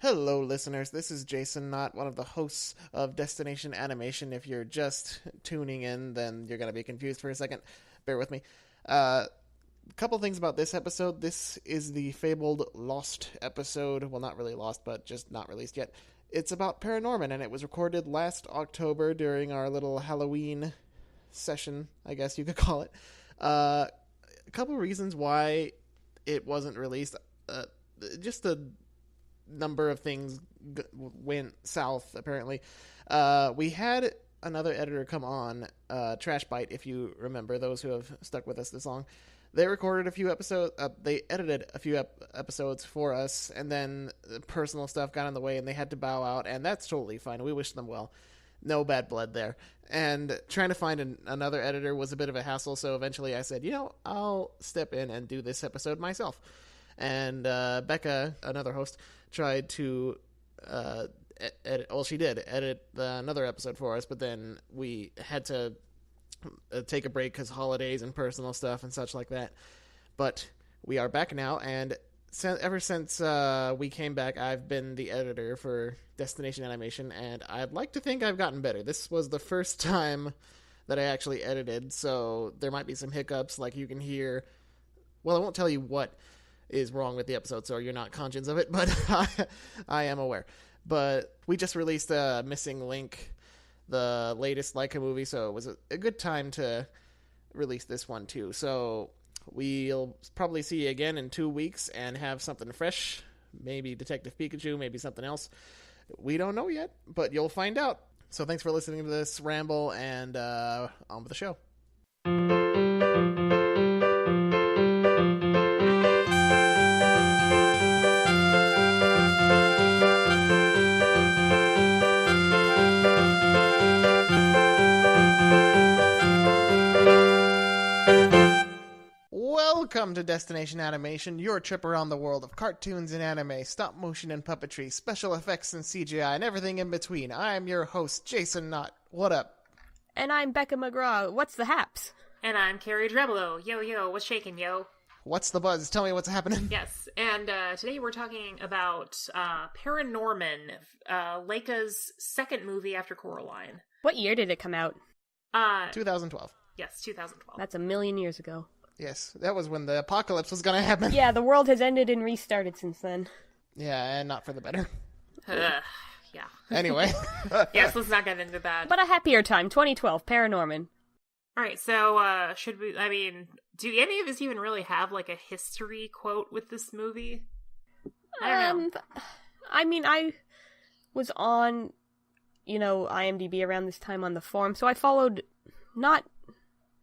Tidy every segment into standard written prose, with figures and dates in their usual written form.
Hello, listeners. This is Jason, not one of the hosts of Destination Animation. If you're just tuning in, then you're going to be confused for a second. Bear with me. A couple things about this episode. This is the fabled Lost episode. Well, not really lost, but just not released yet. It's about ParaNorman, and it was recorded last October during our little Halloween session, I guess you could call it. A couple reasons why it wasn't released. Just a number of things went south, apparently. We had another editor come on, Trash Bite, if you remember, those who have stuck with us this long. They recorded a few episodes, they edited a few episodes for us, and then personal stuff got in the way, and they had to bow out, and that's totally fine. We wish them well. No bad blood there. And trying to find another editor was a bit of a hassle, so eventually I said, I'll step in and do this episode myself. And Becca, another host, tried to edit. Well, she did edit another episode for us, but then we had to take a break because holidays and personal stuff and such like that. But we are back now, and ever since we came back, I've been the editor for Destination Animation, and I'd like to think I've gotten better. This was the first time that I actually edited, so there might be some hiccups, like you can hear. Well, I won't tell you what is wrong with the episode, so you're not conscious of it, but I am aware. But we just released Missing Link, the latest Laika movie, so it was a good time to release this one too. So we'll probably see you again in 2 weeks and have something fresh, maybe Detective Pikachu, maybe something else. We don't know yet, but you'll find out. So thanks for listening to this ramble, and on with the show. Welcome to Destination Animation, your trip around the world of cartoons and anime, stop motion and puppetry, special effects and CGI, and everything in between. I'm your host, Jason Knott. What up? And I'm Becca McGraw. What's the haps? And I'm Carrie Drebelo. Yo, what's shaking, yo? What's the buzz? Tell me what's happening. Yes, and today we're talking about ParaNorman, Laika's second movie after Coraline. What year did it come out? 2012. Yes, 2012. That's 1,000,000 years ago. Yes, that was when the apocalypse was going to happen. Yeah, the world has ended and restarted since then. Yeah, and not for the better. Yeah. Anyway. Yes, let's not get into that. But a happier time, 2012, ParaNorman. Alright, so, do any of us even really have, like, a history quote with this movie? I don't know. I was on, IMDb around this time on the forum, so I followed, not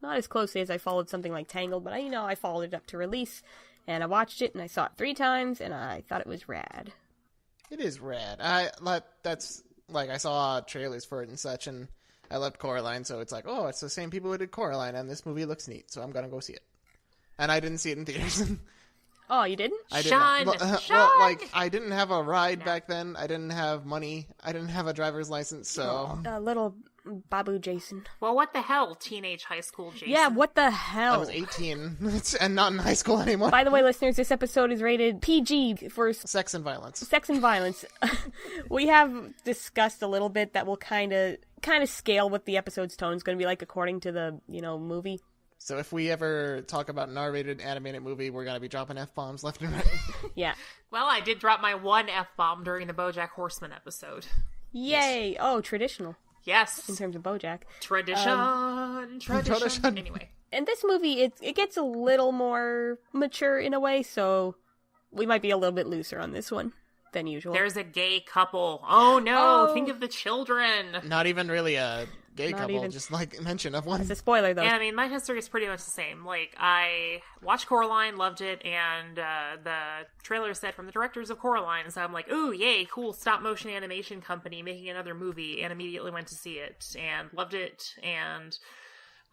as closely as I followed something like Tangled, but I followed it up to release, and I watched it, and I saw it 3 times, and I thought it was rad. It is rad. I saw trailers for it and such, and I loved Coraline, so it's like, oh, it's the same people who did Coraline, and this movie looks neat, so I'm gonna go see it. And I didn't see it in theaters. Oh, you didn't? I Sean! didn't. Well, I didn't have a ride back then. I didn't have money. I didn't have a driver's license, so... Little Babu Jason. Well, what the hell, teenage high school Jason? Yeah, what the hell? I was 18, and not in high school anymore. By the way, listeners, this episode is rated PG for... Sex and violence. Sex and violence. We have discussed a little bit that will kind of scale what the episode's tone is going to be like according to the, movie. So if we ever talk about an R-rated animated movie, we're going to be dropping F-bombs left and right. Yeah. Well, I did drop my one F-bomb during the BoJack Horseman episode. Yay! Yes. Oh, traditional. Yes. In terms of BoJack. Tradition. Anyway. In this movie, it gets a little more mature in a way, so we might be a little bit looser on this one than usual. There's a gay couple. Oh no, think of the children. Not even really a gay couple, just mention of one. It's a spoiler though. And my history is pretty much the same. I watched Coraline, loved it, and the trailer said from the directors of Coraline, so I'm like, ooh, yay, cool stop motion animation company making another movie, and immediately went to see it and loved it, and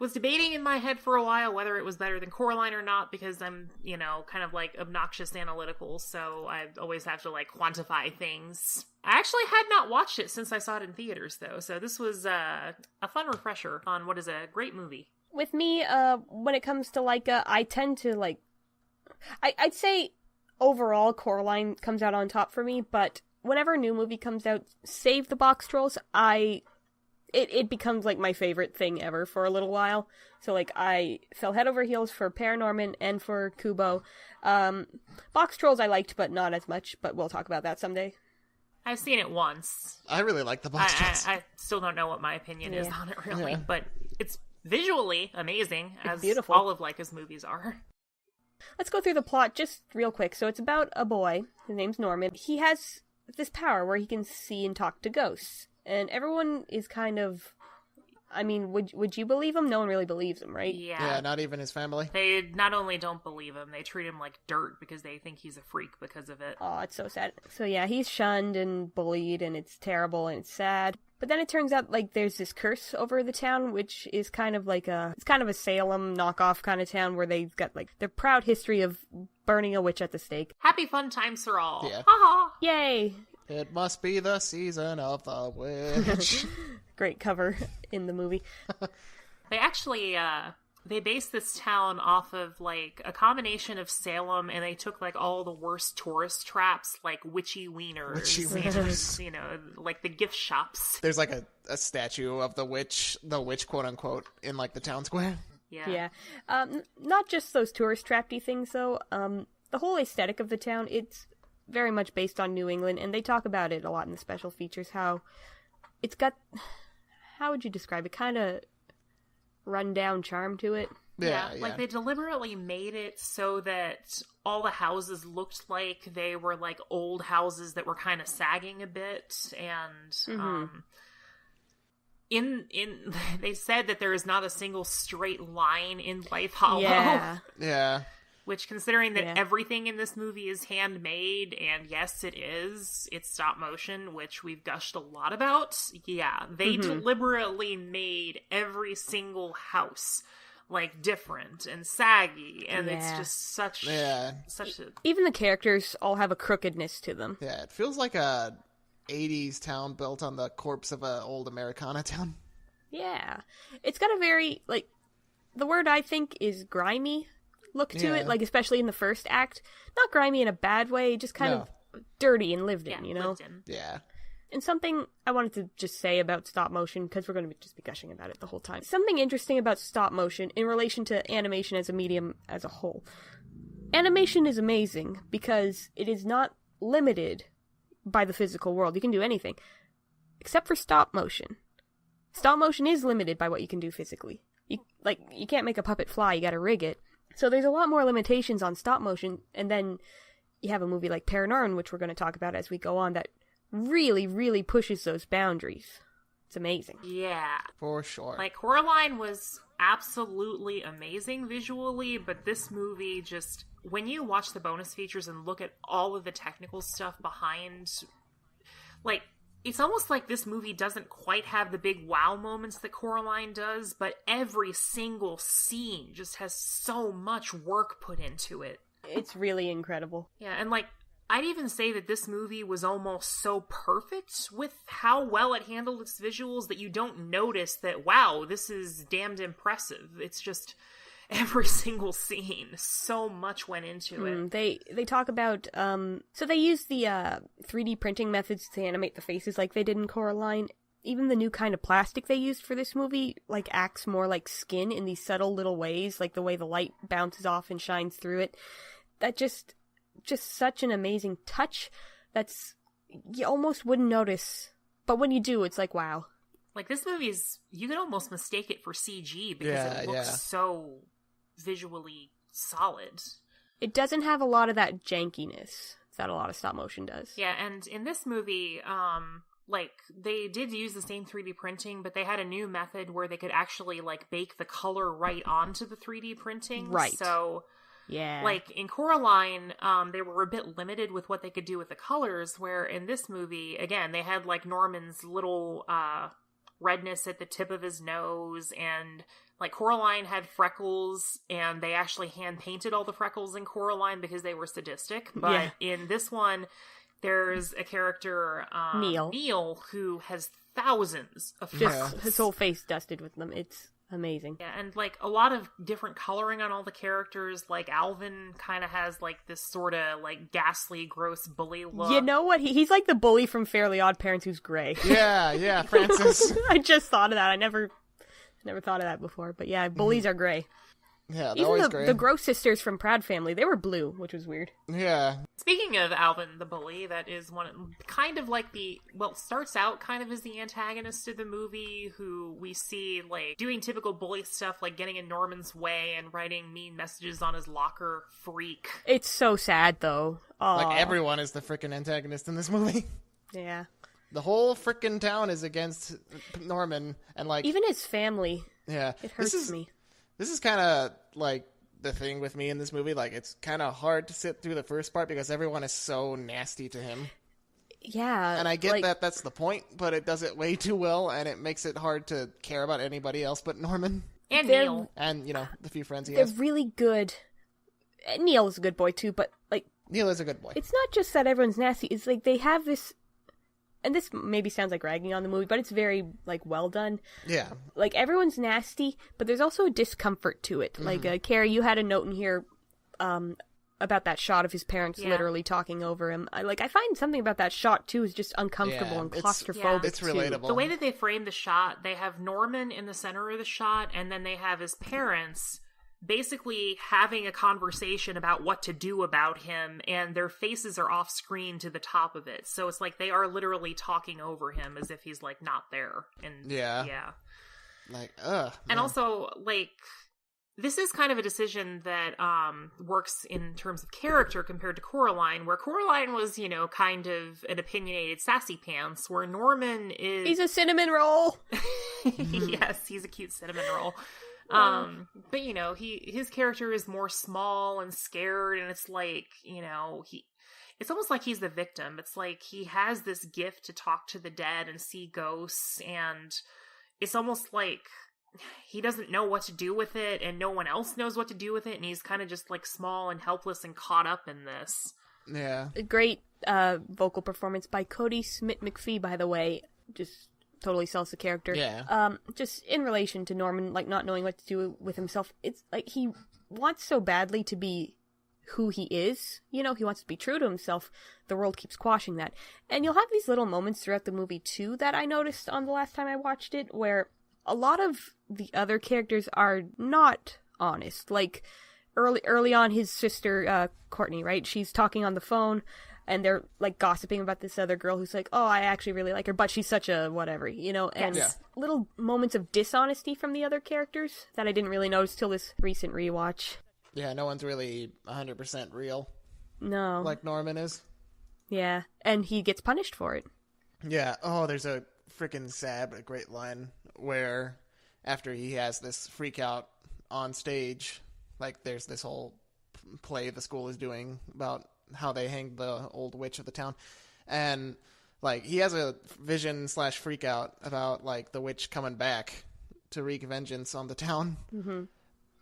was debating in my head for a while whether it was better than Coraline or not, because I'm, kind of obnoxious analytical, so I always have to quantify things. I actually had not watched it since I saw it in theaters, though, so this was a fun refresher on what is a great movie. With me, when it comes to Laika, I tend to I'd say overall Coraline comes out on top for me, but whenever a new movie comes out, save the box trolls. It becomes like my favorite thing ever for a little while. So like I fell head over heels for ParaNorman and for Kubo. Box trolls I liked, but not as much. But we'll talk about that someday. I've seen it once. I really like the box trolls. I still don't know what my opinion is on it, really. Yeah. But it's visually amazing, as beautiful. all of Laika's movies are. Let's go through the plot just real quick. So it's about a boy. His name's Norman. He has this power where he can see and talk to ghosts. And everyone is kind of... I mean, would you believe him? No one really believes him, right? Yeah, not even his family. They not only don't believe him, they treat him like dirt because they think he's a freak because of it. Oh, it's so sad. So yeah, he's shunned and bullied, and it's terrible, and it's sad. But then it turns out, like, there's this curse over the town, which is kind of like it's kind of a Salem knockoff kind of town where they've got, like, their proud history of burning a witch at the stake. Happy fun times for all. Yeah. Ha-ha! Yay! It must be the season of the witch. Great cover in the movie. They actually, they based this town off of, like, a combination of Salem, and they took, like, all the worst tourist traps, like witchy wieners. Witchy wieners. And, you know, like the gift shops. There's like a statue of the witch quote unquote, in like the town square. Yeah. Not just those tourist trapy things, though. The whole aesthetic of the town, it's very much based on New England, and they talk about it a lot in the special features, how it's got... How would you describe it? Kind of run-down charm to it. Yeah. Like they deliberately made it so that all the houses looked like they were like old houses that were kind of sagging a bit, and in they said that there is not a single straight line in Life Hollow. Yeah. Which, considering that everything in this movie is handmade, and yes, it's stop motion, which we've gushed a lot about, they deliberately made every single house, like, different and saggy, and it's just such a... Even the characters all have a crookedness to them. Yeah, it feels like a 80s town built on the corpse of an old Americana town. Yeah. It's got a very, like, the word I think is grimy look to it, like, especially in the first act. Not grimy in a bad way, just kind of dirty and lived in, you know? Yeah. And something I wanted to just say about stop motion, because we're going to just be gushing about it the whole time. Something interesting about stop motion in relation to animation as a medium as a whole. Animation is amazing because it is not limited by the physical world. You can do anything. Except for stop motion. Stop motion is limited by what you can do physically. You can't make a puppet fly, you gotta rig it. So there's a lot more limitations on stop motion, and then you have a movie like ParaNorman, which we're going to talk about as we go on, that really, really pushes those boundaries. It's amazing. Yeah. For sure. Like, Coraline was absolutely amazing visually, but this movie just... When you watch the bonus features and look at all of the technical stuff behind... Like, it's almost like this movie doesn't quite have the big wow moments that Coraline does, but every single scene just has so much work put into it. It's really incredible. Yeah, and like, I'd even say that this movie was almost so perfect with how well it handled its visuals that you don't notice that, wow, this is damned impressive. It's just... Every single scene, so much went into it. They talk about, so they use the 3D printing methods to animate the faces like they did in Coraline. Even the new kind of plastic they used for this movie, like, acts more like skin in these subtle little ways, like the way the light bounces off and shines through it. That just such an amazing touch that's, you almost wouldn't notice, but when you do, it's like, wow. Like, this movie's, you could almost mistake it for CG because it looks so... visually solid. It doesn't have a lot of that jankiness that a lot of stop motion does. Yeah, and in this movie, like, they did use the same 3D printing, but they had a new method where they could actually, like, bake the color right onto the 3D printing. Right. So, like, in Coraline, they were a bit limited with what they could do with the colors, where in this movie, again, they had, like, Norman's little, redness at the tip of his nose, and... Like, Coraline had freckles, and they actually hand-painted all the freckles in Coraline because they were sadistic. But in this one, there's a character, Neil, who has thousands of freckles. His whole face dusted with them. It's amazing. Yeah, and like a lot of different coloring on all the characters. Like Alvin kind of has like this sort of like ghastly, gross bully look. You know what? He's like the bully from Fairly Odd Parents who's gray. Yeah, Francis. I just thought of that. I never thought of that before. But yeah, bullies are gray. Yeah, they're Even always gray. the Gross sisters from Proud Family, they were blue, which was weird. Yeah. Speaking of Alvin the bully, that is kind of like starts out kind of as the antagonist of the movie, who we see like doing typical bully stuff, like getting in Norman's way and writing mean messages on his locker. Freak. It's so sad though. Aww. Like everyone is the frickin' antagonist in this movie. Yeah. The whole frickin' town is against Norman, and like even his family. Yeah. It hurts me. This is kind of like the thing with me in this movie. Like, it's kind of hard to sit through the first part because everyone is so nasty to him. Yeah. And I get that that's the point, but it does it way too well, and it makes it hard to care about anybody else but Norman. And Neil. And, the few friends he they're has. They're really good. And Neil is a good boy, too, but, like... Neil is a good boy. It's not just that everyone's nasty. It's like they have this... And this maybe sounds like ragging on the movie, but it's very, like, well done. Yeah. Like, everyone's nasty, but there's also a discomfort to it. Mm-hmm. Like, Carrie, you had a note in here about that shot of his parents literally talking over him. I find something about that shot, too, is just uncomfortable and claustrophobic, it's relatable. Too. The way that they frame the shot, they have Norman in the center of the shot, and then they have his parents basically having a conversation about what to do about him, and their faces are off screen to the top of it. So it's like they are literally talking over him as if he's like not there. And yeah. Like, and also, like, this is kind of a decision that works in terms of character compared to Coraline, where Coraline was, kind of an opinionated sassy pants, where Norman is... He's a cinnamon roll! Yes, he's a cute cinnamon roll. But his character is more small and scared, and it's like, it's almost like he's the victim. It's like he has this gift to talk to the dead and see ghosts, and it's almost like he doesn't know what to do with it, and no one else knows what to do with it, and he's kind of just like small and helpless and caught up in this. Yeah. A great vocal performance by Cody Smith-McPhee, by the way. Just totally sells the character. Yeah. Just in relation to Norman, like, not knowing what to do with himself, it's like he wants so badly to be who he is. He wants to be true to himself. The world keeps quashing that. And you'll have these little moments throughout the movie, too, that I noticed on the last time I watched it, where a lot of the other characters are not honest. Like, early on, his sister, Courtney, right? She's talking on the phone, and they're, like, gossiping about this other girl who's like, oh, I actually really like her, but she's such a whatever, and little moments of dishonesty from the other characters that I didn't really notice till this recent rewatch. Yeah, no one's really 100% real. No. Like Norman is. Yeah, and he gets punished for it. Yeah, there's a freaking sad but great line where after he has this freak out on stage, like, there's this whole play the school is doing about how they hanged the old witch of the town, and like he has a vision / freak out about like the witch coming back to wreak vengeance on the town. Mm-hmm.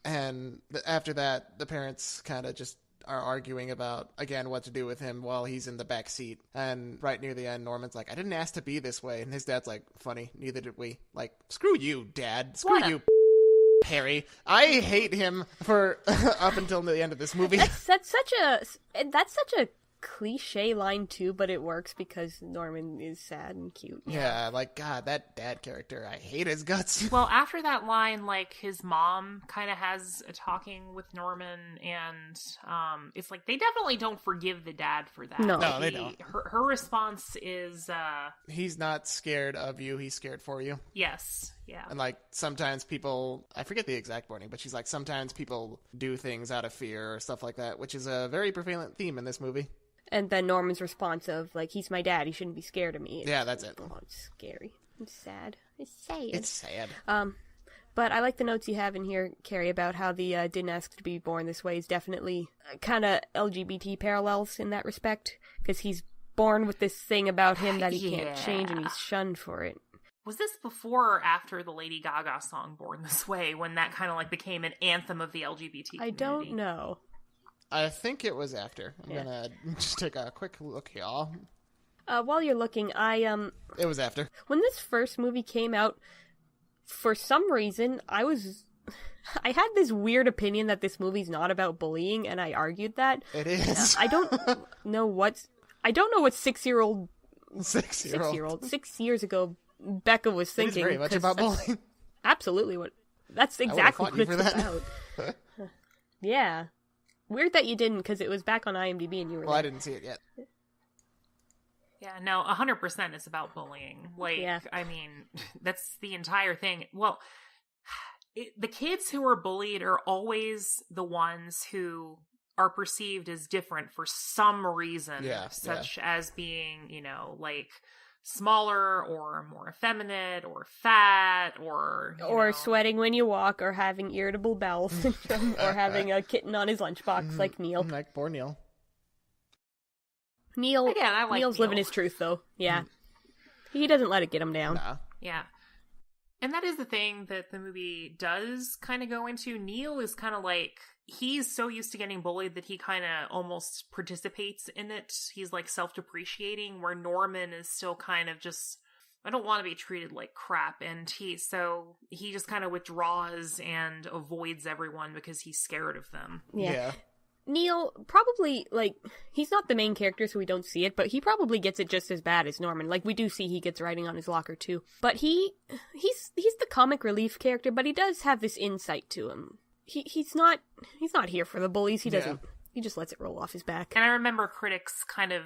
And after that, the parents kind of just are arguing about again what to do with him while he's in the back seat. And right near the end, Norman's like, I didn't ask to be this way, and his dad's like, funny, neither did we. Like, screw you, Dad, screw you, Harry. I hate him for up until the end of this movie. That's such a cliche line too, but it works because Norman is sad and cute. Yeah, like, God, that dad character, I hate his guts. Well, after that line, like, his mom kind of has a talking with Norman, and it's like they definitely don't forgive the dad for that. No, they don't. Her response is he's not scared of you, he's scared for you. Yes. Yeah. And like sometimes people, I forget the exact wording, but she's like, sometimes people do things out of fear or stuff like that, which is a very prevalent theme in this movie. And then Norman's response of, like, he's my dad, he shouldn't be scared of me. Yeah, that's it. Oh, it's scary. It's sad. It's sad. It's sad. But I like the notes you have in here, Carrie, about how the didn't ask to be born this way is definitely kind of LGBT parallels in that respect, because he's born with this thing about him that he can't change, and he's shunned for it. Was this before or after the Lady Gaga song Born This Way, when that kind of like became an anthem of the LGBT community? I don't know. I think it was after. I'm gonna just take a quick look here. While you're looking, It was after. when this first movie came out, for some reason, I had this weird opinion that this movie's not about bullying, and I argued that. It is. I don't know what 6 years ago Becca was thinking. It is very much about bullying. Absolutely that's exactly what it's about. Yeah. Weird that you didn't, because it was back on IMDb and you were Well, there. I didn't see it yet. Yeah, no, 100% it's about bullying. Like, Yeah. I mean, that's the entire thing. Well, the kids who are bullied are always the ones who are perceived as different for some reason. Yeah, such as being, like, smaller or more effeminate or fat or sweating when you walk, or having irritable bowel syndrome, or having a kitten on his lunchbox like Neil. Like poor Neil. Neil, Again, I like Neil's Neil. living his truth, though. Yeah. He doesn't let it get him down. Nah. Yeah. And that is the thing that the movie does kind of go into. Neil is kind of like, he's so used to getting bullied that he kind of almost participates in it. He's like self-depreciating, where Norman is still kind of just, I don't want to be treated like crap. And he just kind of withdraws and avoids everyone because he's scared of them. Yeah. Neil probably, he's not the main character, so we don't see it, but he probably gets it just as bad as Norman. Like, we do see he gets writing on his locker, too. But he's the comic relief character, but he does have this insight to him. He's not here for the bullies. He doesn't. Yeah. He just lets it roll off his back. And I remember critics kind of,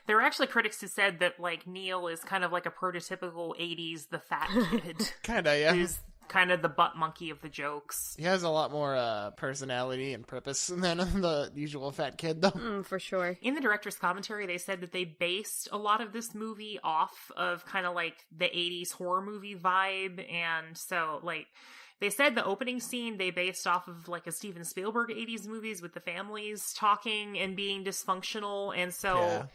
there were actually critics who said that, Neil is kind of like a prototypical 80s the fat kid. Kinda, yeah. Who's kind of the butt monkey of the jokes. He has a lot more personality and purpose than the usual fat kid, though. For sure. In the director's commentary, they said that they based a lot of this movie off of kind of the 80s horror movie vibe. And so, they said the opening scene they based off of a Steven Spielberg 80s movies with the families talking and being dysfunctional. And so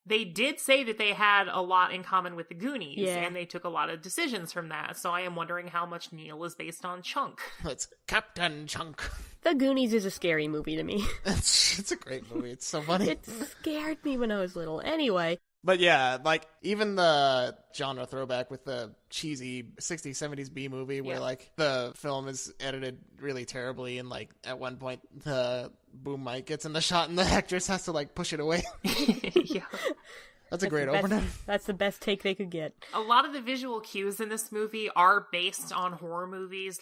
they did say that they had a lot in common with the Goonies, and they took a lot of decisions from that. So I am wondering how much Neil is based on Chunk. It's Captain Chunk. The Goonies is a scary movie to me. It's a great movie. It's so funny. It scared me when I was little. Anyway. But yeah, even the genre throwback with the cheesy 60s, 70s B movie where, the film is edited really terribly and, at one point the boom mic gets in the shot and the actress has to, push it away. Yeah. That's a great opener. That's the best take they could get. A lot of the visual cues in this movie are based on horror movies.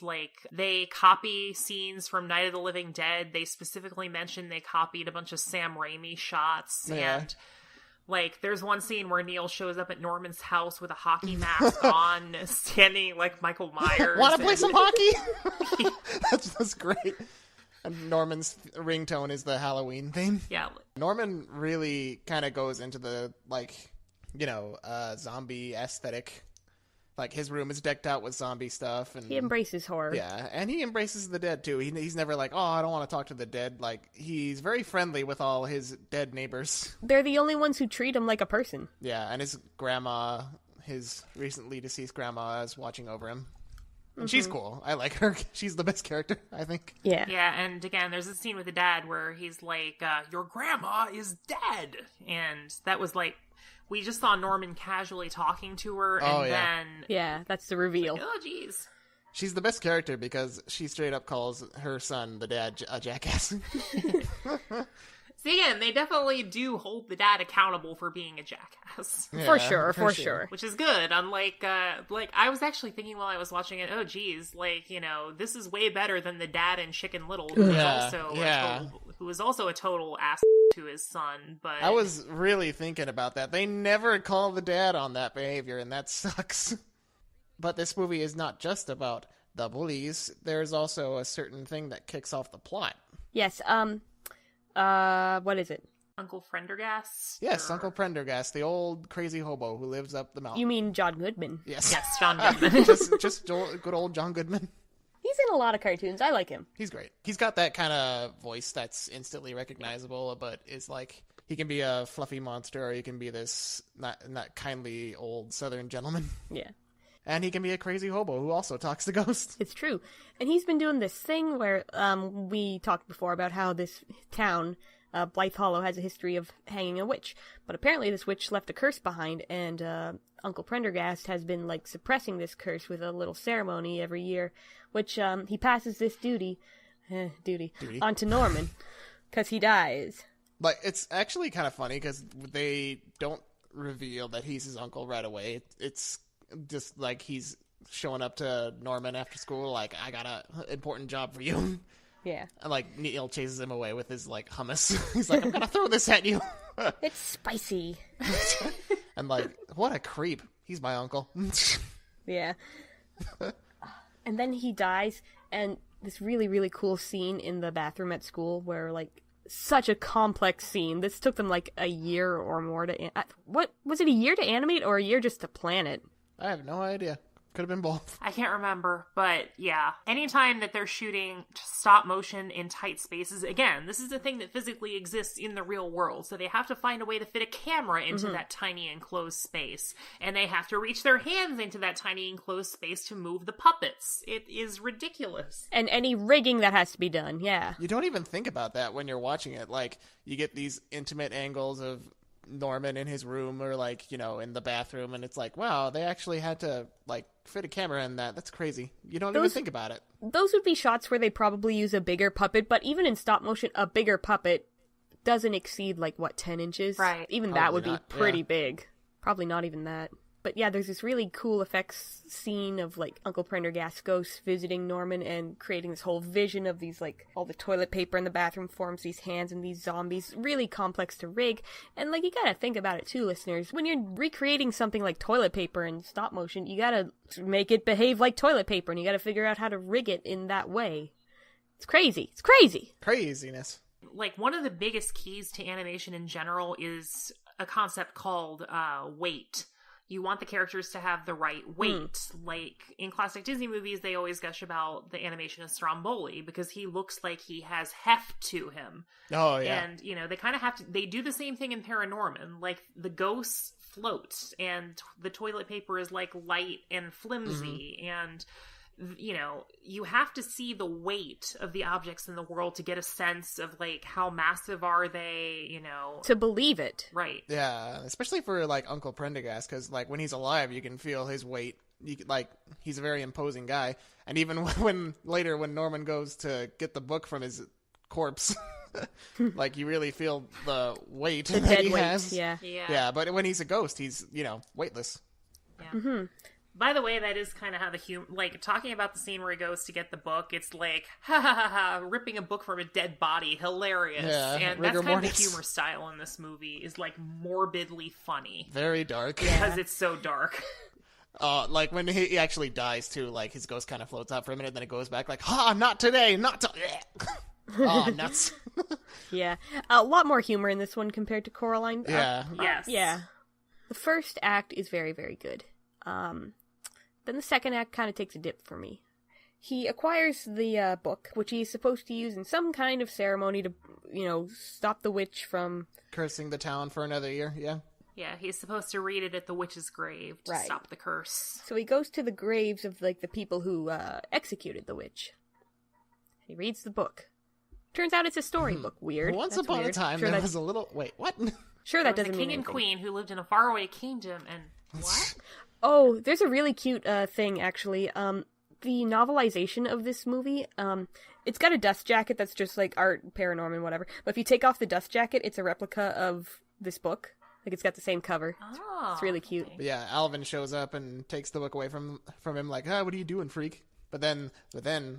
They copy scenes from Night of the Living Dead. They specifically mention they copied a bunch of Sam Raimi shots. Yeah. And there's one scene where Neil shows up at Norman's house with a hockey mask on, standing like Michael Myers. Want to play some hockey? That's great. And Norman's ringtone is the Halloween theme. Yeah. Norman really kind of goes into the, zombie aesthetic. His room is decked out with zombie stuff. And he embraces horror. Yeah, and he embraces the dead, too. He's never I don't want to talk to the dead. He's very friendly with all his dead neighbors. They're the only ones who treat him like a person. Yeah, and his grandma, his recently deceased grandma, is watching over him. And she's cool. I like her. She's the best character, I think. Yeah. Yeah, and again, there's a scene with the dad where he's like, your grandma is dead. And that was we just saw Norman casually talking to her, and then... Yeah, that's the reveal. Oh, jeez. She's the best character because she straight up calls her son, the dad, a jackass. So again, they definitely do hold the dad accountable for being a jackass. Yeah, for sure. Which is good. Unlike, I was actually thinking while I was watching it, oh geez, this is way better than the dad in Chicken Little, who is also a total ass to his son. But I was really thinking about that. They never call the dad on that behavior, and that sucks. But this movie is not just about the bullies. There's also a certain thing that kicks off the plot. Yes, what is it? Uncle Prendergast? Yes, Uncle Prendergast, the old crazy hobo who lives up the mountain. You mean John Goodman? Yes. Yes, John Goodman. just good old John Goodman. He's in a lot of cartoons. I like him. He's great. He's got that kind of voice that's instantly recognizable, but is he can be a fluffy monster, or he can be this not kindly old southern gentleman. Yeah. And he can be a crazy hobo who also talks to ghosts. It's true. And he's been doing this thing where we talked before about how this town Blythe Hollow has a history of hanging a witch, but apparently this witch left a curse behind, and Uncle Prendergast has been like suppressing this curse with a little ceremony every year, which he passes this duty onto Norman because he dies. Like, it's actually kind of funny because they don't reveal that he's his uncle right away. It's just like he's showing up to Norman after school, like, I got a important job for you. Yeah. And, like, Neil chases him away with his, like, hummus. He's like, I'm gonna throw this at you. It's spicy. And, like, what a creep. He's my uncle. Yeah. And then he dies, and this really, really cool scene in the bathroom at school where, like, such a complex scene. This took them, like, a year or more to... what? Was it a year to animate or a year just to plan it? I have no idea. Could have been both. I can't remember, but yeah. Anytime that they're shooting stop motion in tight spaces, again, this is a thing that physically exists in the real world, so they have to find a way to fit a camera into that tiny enclosed space, and they have to reach their hands into that tiny enclosed space to move the puppets. It is ridiculous. And any rigging that has to be done, yeah. You don't even think about that when you're watching it. Like, you get these intimate angles of Norman in his room or, like, you know, in the bathroom, and it's like, wow, they actually had to, like, fit a camera in that. That's crazy. You don't even think about it. Those would be shots where they probably use a bigger puppet, but even in stop motion, a bigger puppet doesn't exceed, like, what, 10 inches? Right. Even Probably that would not, be pretty yeah. big. Probably not even that. But yeah, there's this really cool effects scene of, like, Uncle Prendergast's ghost visiting Norman and creating this whole vision of these, like, all the toilet paper in the bathroom forms these hands and these zombies. Really complex to rig. And, like, you gotta think about it too, listeners. When you're recreating something like toilet paper in stop motion, you gotta make it behave like toilet paper, and you gotta figure out how to rig it in that way. It's crazy. It's crazy! Craziness. Like, one of the biggest keys to animation in general is a concept called weight. You want the characters to have the right weight. Like, in classic Disney movies, they always gush about the animation of Stromboli because he looks like he has heft to him. Oh, yeah. And, you know, they kind of have to... They do the same thing in ParaNorman. Like, the ghosts float, and the toilet paper is, like, light and flimsy, and... You know, you have to see the weight of the objects in the world to get a sense of, like, how massive are they, you know. To believe it. Right. Yeah, especially for, like, Uncle Prendergast, because, like, when he's alive, you can feel his weight. Like, he's a very imposing guy. And even when Norman goes to get the book from his corpse, like, you really feel the weight The that dead he weight, has. yeah. Yeah, but when he's a ghost, he's, you know, weightless. Yeah. Mm-hmm. By the way, that is kind of how like, talking about the scene where he goes to get the book, it's like, ha ha ha ha, ripping a book from a dead body, hilarious. Yeah, and rigor that's kind mortis. of the humor style in this movie, is, like, morbidly funny. Very dark. Because it's so dark. Like, when he actually dies, too, like, his ghost kind of floats out for a minute, then it goes back, like, ha, not today, not to... Oh, nuts. Yeah. A lot more humor in this one compared to Coraline. Yeah. Yes. Yeah. The first act is very, very good. Then the second act kind of takes a dip for me. He acquires the book, which he's supposed to use in some kind of ceremony to, you know, stop the witch from... Cursing the town for another year, yeah. Yeah, he's supposed to read it at the witch's grave to Right. stop the curse. So he goes to the graves of, like, the people who executed the witch. He reads the book. Turns out it's a storybook. Weird. Once That's upon weird. a time, Sure there that- was a little... Wait, what? Sure, There that was a doesn't king mean and anything. queen who lived in a faraway kingdom, and... What? Oh, there's a really cute thing, actually. The novelization of this movie, it's got a dust jacket that's just like art, ParaNorman, whatever. But if you take off the dust jacket, it's a replica of this book. Like, it's got the same cover. Oh, It's really cute. okay. But yeah, Alvin shows up and takes the book away from him, like, what are you doing, freak? But then,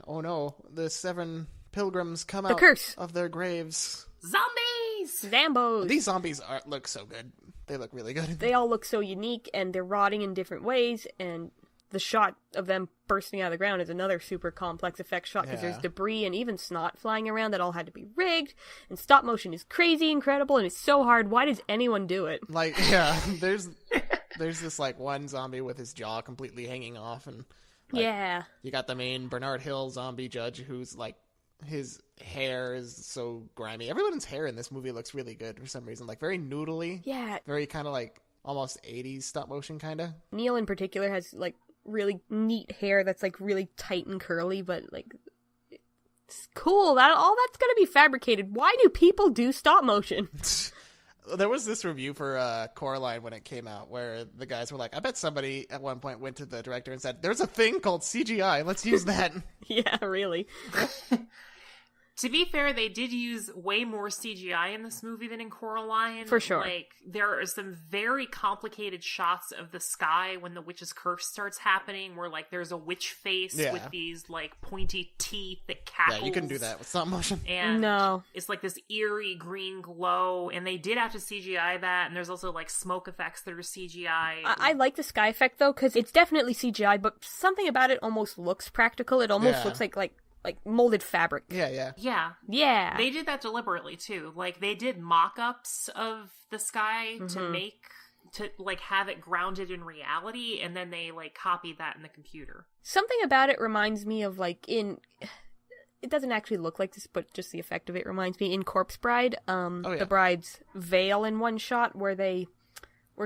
oh no, the 7 pilgrims come out curse. of their graves. Zombies! Zambos! These zombies look so good. They look really good. They all look so unique, and they're rotting in different ways, and the shot of them bursting out of the ground is another super complex effect shot, because there's Yeah. debris and even snot flying around that all had to be rigged, and stop motion is crazy incredible, and it's so hard. Why does anyone do it? Like, yeah, there's this, like, one zombie with his jaw completely hanging off, and like, Yeah. you got the main Bernard Hill zombie judge who's, like, his hair is so grimy. Everyone's hair in this movie looks really good for some reason. Like, very noodly. Yeah. Very kind of, like, almost 80s stop motion kind of. Neil in particular has, like, really neat hair that's, like, really tight and curly, but, like, It's cool. All that's gonna be fabricated. Why do people do stop motion? There was this review for Coraline when it came out where the guys were like, I bet somebody at one point went to the director and said, there's a thing called CGI. Let's use that. Yeah, really. To be fair, they did use way more CGI in this movie than in Coraline. For sure. Like, there are some very complicated shots of the sky when the witch's curse starts happening, where, like, there's a witch face with these, like, pointy teeth that cackles. Yeah, you can do that with stop motion. And no. It's, like, this eerie green glow, and they did have to CGI that, and there's also, like, smoke effects that are CGI. I like the sky effect, though, because it's definitely CGI, but something about it almost looks practical. It almost looks like molded fabric. Yeah. They did that deliberately, too. Like, they did mock-ups of the sky to have it grounded in reality, and then they, like, copied that in the computer. Something about it reminds me of, like, it doesn't actually look like this, but just the effect of it reminds me in Corpse Bride, the bride's veil in one shot where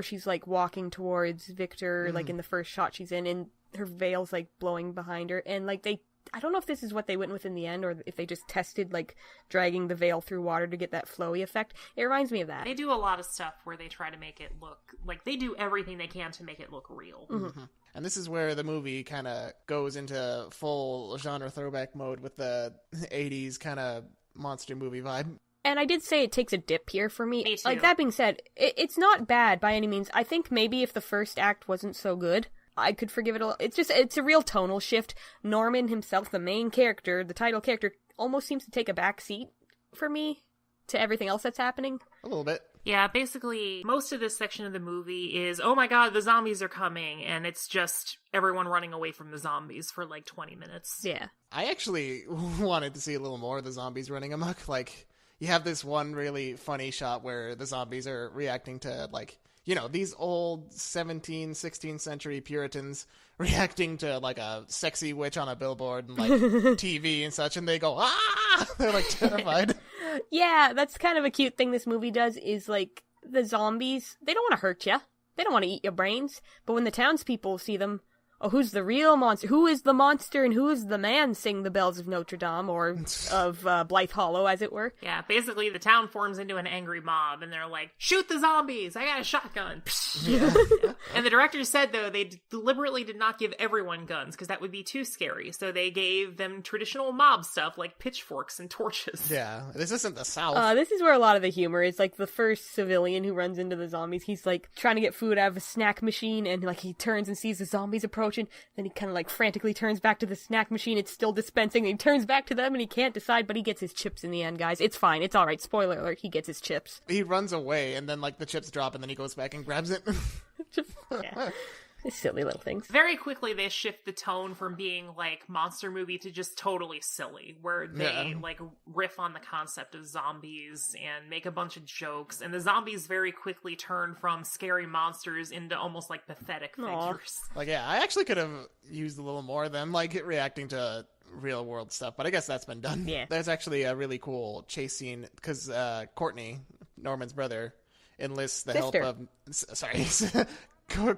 she's, like, walking towards Victor, like, in the first shot she's in, and her veil's, like, blowing behind her, and, like, I don't know if this is what they went with in the end, or if they just tested, like, dragging the veil through water to get that flowy effect. It reminds me of that. They do a lot of stuff where they try to make it look, like, they do everything they can to make it look real. Mm-hmm. And this is where the movie kind of goes into full genre throwback mode with the 80s kind of monster movie vibe. And I did say it takes a dip here for me. Me too. Like, that being said, it's not bad by any means. I think maybe if the first act wasn't so good, I could forgive it a little. It's a real tonal shift. Norman himself, the main character, the title character, almost seems to take a back seat for me to everything else that's happening. A little bit. Yeah, basically, most of this section of the movie is, oh my god, the zombies are coming, and it's just everyone running away from the zombies for like 20 minutes. Yeah. I actually wanted to see a little more of the zombies running amok. Like, you have this one really funny shot where the zombies are reacting to, like, you know, these old 17th, 16th century Puritans reacting to, like, a sexy witch on a billboard and, like, TV and such, and they go, ah! They're, like, terrified. Yeah, that's kind of a cute thing this movie does, is, like, the zombies, they don't want to hurt you. They don't want to eat your brains. But when the townspeople see them, oh, who's the real monster? Who is the monster and who is the man? Sing the bells of Notre Dame, or of Blythe Hollow, as it were. Yeah, basically the town forms into an angry mob, and they're like, shoot the zombies! I got a shotgun! Yeah. And the director said, though, they deliberately did not give everyone guns, because that would be too scary, so they gave them traditional mob stuff, like pitchforks and torches. Yeah, this isn't the South. This is where a lot of the humor is. Like, the first civilian who runs into the zombies, he's, like, trying to get food out of a snack machine, and, like, he turns and sees the zombies approaching. Then he kind of, like, frantically turns back to the snack machine. It's still dispensing. And he turns back to them, and he can't decide, but he gets his chips in the end, guys. It's fine. It's all right. Spoiler alert. He gets his chips. He runs away, and then, like, the chips drop, and then he goes back and grabs it. Yeah. Silly little things. Very quickly, they shift the tone from being, like, monster movie to just totally silly, where they, like, riff on the concept of zombies and make a bunch of jokes, and the zombies very quickly turn from scary monsters into almost, like, pathetic figures. Like, yeah, I actually could have used a little more of them, like, reacting to real-world stuff, but I guess that's been done. Yeah. There's actually a really cool chase scene, because Courtney, Norman's brother, enlists the help of... Sorry.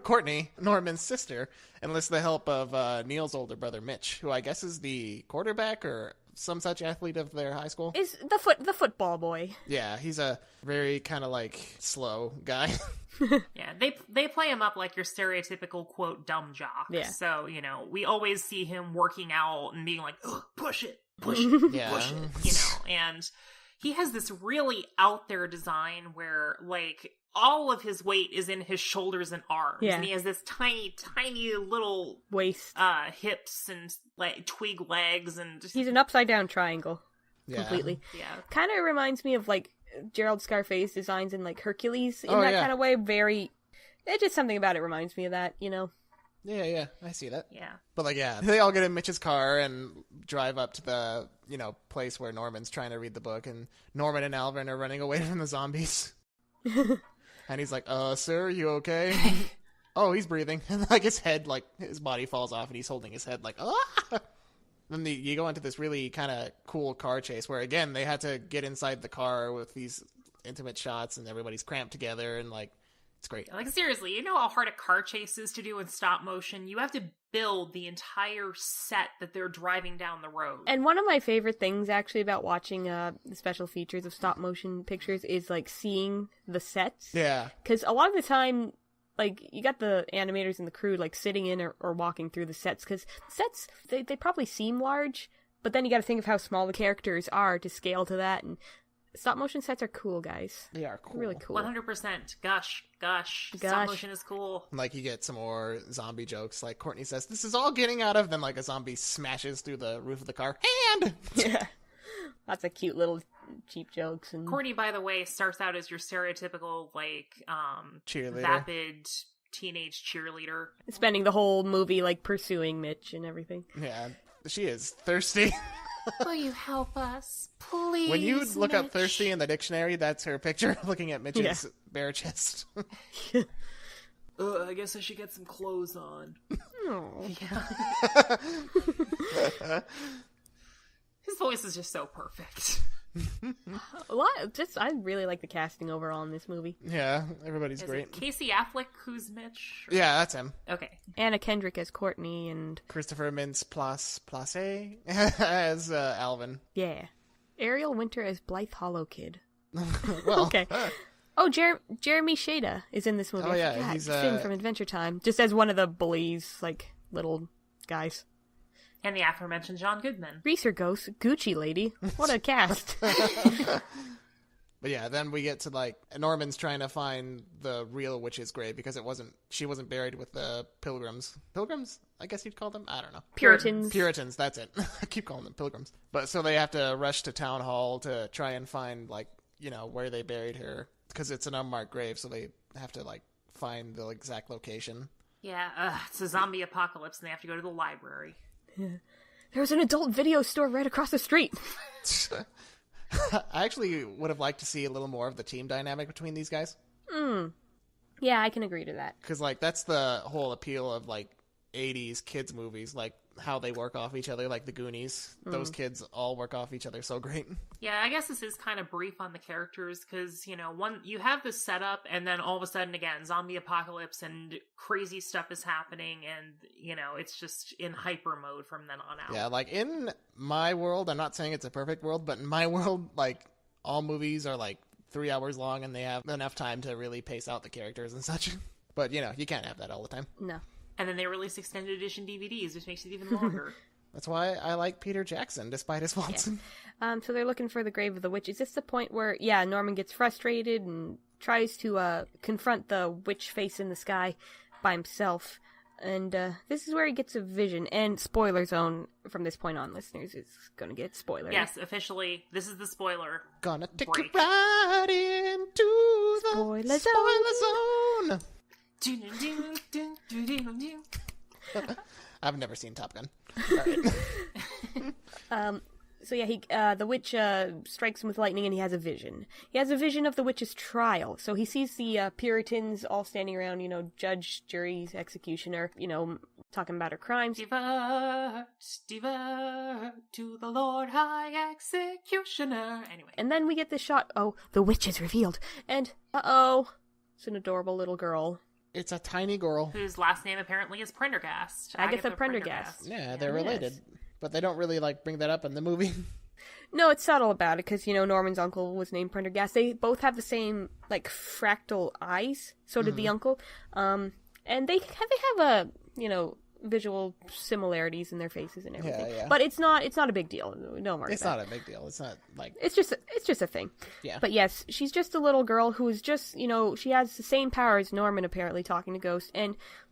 Courtney, Norman's sister, enlists the help of Neil's older brother, Mitch, who I guess is the quarterback or some such athlete of their high school. Is the football boy. Yeah, he's a very kind of, like, slow guy. Yeah, they play him up like your stereotypical, quote, dumb jock. Yeah. So, you know, we always see him working out and being like, ugh, push it, push it, push it, you know, and he has this really out there design where, like, all of his weight is in his shoulders and arms. Yeah. And he has this tiny, tiny little waist, hips and, like, twig legs, and he's an upside down triangle. Yeah. Completely. Yeah. Kind of reminds me of, like, Gerald Scarface designs in, like, Hercules in that kind of way. It's just something about it reminds me of that, you know? Yeah, I see that. Yeah. But, like, yeah, they all get in Mitch's car and drive up to the, you know, place where Norman's trying to read the book, and Norman and Alvin are running away from the zombies. And he's like, sir, you okay? Oh, he's breathing. And, like, his head, like, his body falls off, and he's holding his head like, ah! Then you go into this really kind of cool car chase where, again, they had to get inside the car with these intimate shots, and everybody's cramped together, and, like, It's great. Like, seriously, you know how hard a car chase is to do in stop motion? You have to build the entire set that they're driving down the road. And one of my favorite things, actually, about watching the special features of stop motion pictures is, like, seeing the sets. Yeah. Because a lot of the time, like, you got the animators and the crew, like, sitting in or walking through the sets. Because sets, they probably seem large, but then you got to think of how small the characters are to scale to that. And stop motion sets are cool, guys. They are cool. Really cool. 100%. Gosh. Stop motion is cool. Like, you get some more zombie jokes. Like, Courtney says, this is all getting out of, then, like, a zombie smashes through the roof of the car. And! Yeah. Lots of cute little cheap jokes. And Courtney, by the way, starts out as your stereotypical, like, cheerleader. vapid teenage cheerleader. spending the whole movie, like, pursuing Mitch and everything. Yeah, she is thirsty. Will you help us, please? When you look up Mitch? thirsty in the dictionary, that's her picture looking at Mitch's bare chest. I guess I should get some clothes on. Oh. Yeah. His voice is just so perfect. I really like the casting overall in this movie. Yeah, everybody's Is great. it Casey Affleck who's Mitch? Or- Yeah, that's him. Okay. Anna Kendrick as Courtney, and Christopher Mintz-Place as Alvin. yeah, Ariel Winter as Blythe Hollow Kid. Well, Okay. Oh, Jeremy Shada is in this movie. Oh, I yeah, forgot. he's, Finn from Adventure Time, just as one of the bullies, like little guys. And the aforementioned John Goodman. Reeser Ghost, Gucci Lady. What a cast! But yeah, then we get to, like, Norman's trying to find the real witch's grave because she wasn't buried with the pilgrims. Pilgrims? I guess you'd call them? I don't know. Puritans, that's it. I keep calling them pilgrims. But so they have to rush to town hall to try and find, like, you know, where they buried her. Because it's an unmarked grave, so they have to, like, find the exact location. Yeah, it's a zombie apocalypse and they have to go to the library. There's an adult video store right across the street. I actually would have liked to see a little more of the team dynamic between these guys. Yeah, I can agree to that. Because, like, that's the whole appeal of, like, 80s kids movies. Like, how they work off each other, like the Goonies. Those kids all work off each other so great. Yeah, I guess this is kind of brief on the characters because, you know, you have this setup and then all of a sudden, again, zombie apocalypse and crazy stuff is happening and, you know, it's just in hyper mode from then on out. Yeah, like, in my world, I'm not saying it's a perfect world, but in my world, like, all movies are, like, 3 hours long and they have enough time to really pace out the characters and such. But, you know, you can't have that all the time. No. And then they release extended edition DVDs, which makes it even longer. That's why I like Peter Jackson, despite his faults. Yeah. So they're looking for the grave of the witch. Is this the point where, yeah, Norman gets frustrated and tries to confront the witch face in the sky by himself? And this is where he gets a vision. And spoiler zone from this point on, listeners, is going to get spoilers. Yes, officially, this is the spoiler. Gonna take break. you right into the Spoiler zone. I've never seen Top Gun. All right. So yeah, the witch strikes him with lightning, and he has a vision. He has a vision of the witch's trial. So he sees the Puritans all standing around, you know, judge, jury, executioner, you know, talking about her crimes. Divert to the Lord High Executioner. Anyway. And then we get this shot. Oh, the witch is revealed, and it's an adorable little girl. It's a tiny girl. Whose last name apparently is Prendergast. Agatha Prendergast. Yeah, they're related. But they don't really, like, bring that up in the movie. No, it's subtle about it, because, you know, Norman's uncle was named Prendergast. They both have the same, like, fractal eyes. So did the uncle. And they have a, you know, visual similarities in their faces and everything. Yeah. But it's not a big deal. Don't worry It's about not a big deal. It's not, like... It's just a thing. Yeah. But yes, she's just a little girl who is just, you know, she has the same power as Norman, apparently, talking to ghosts.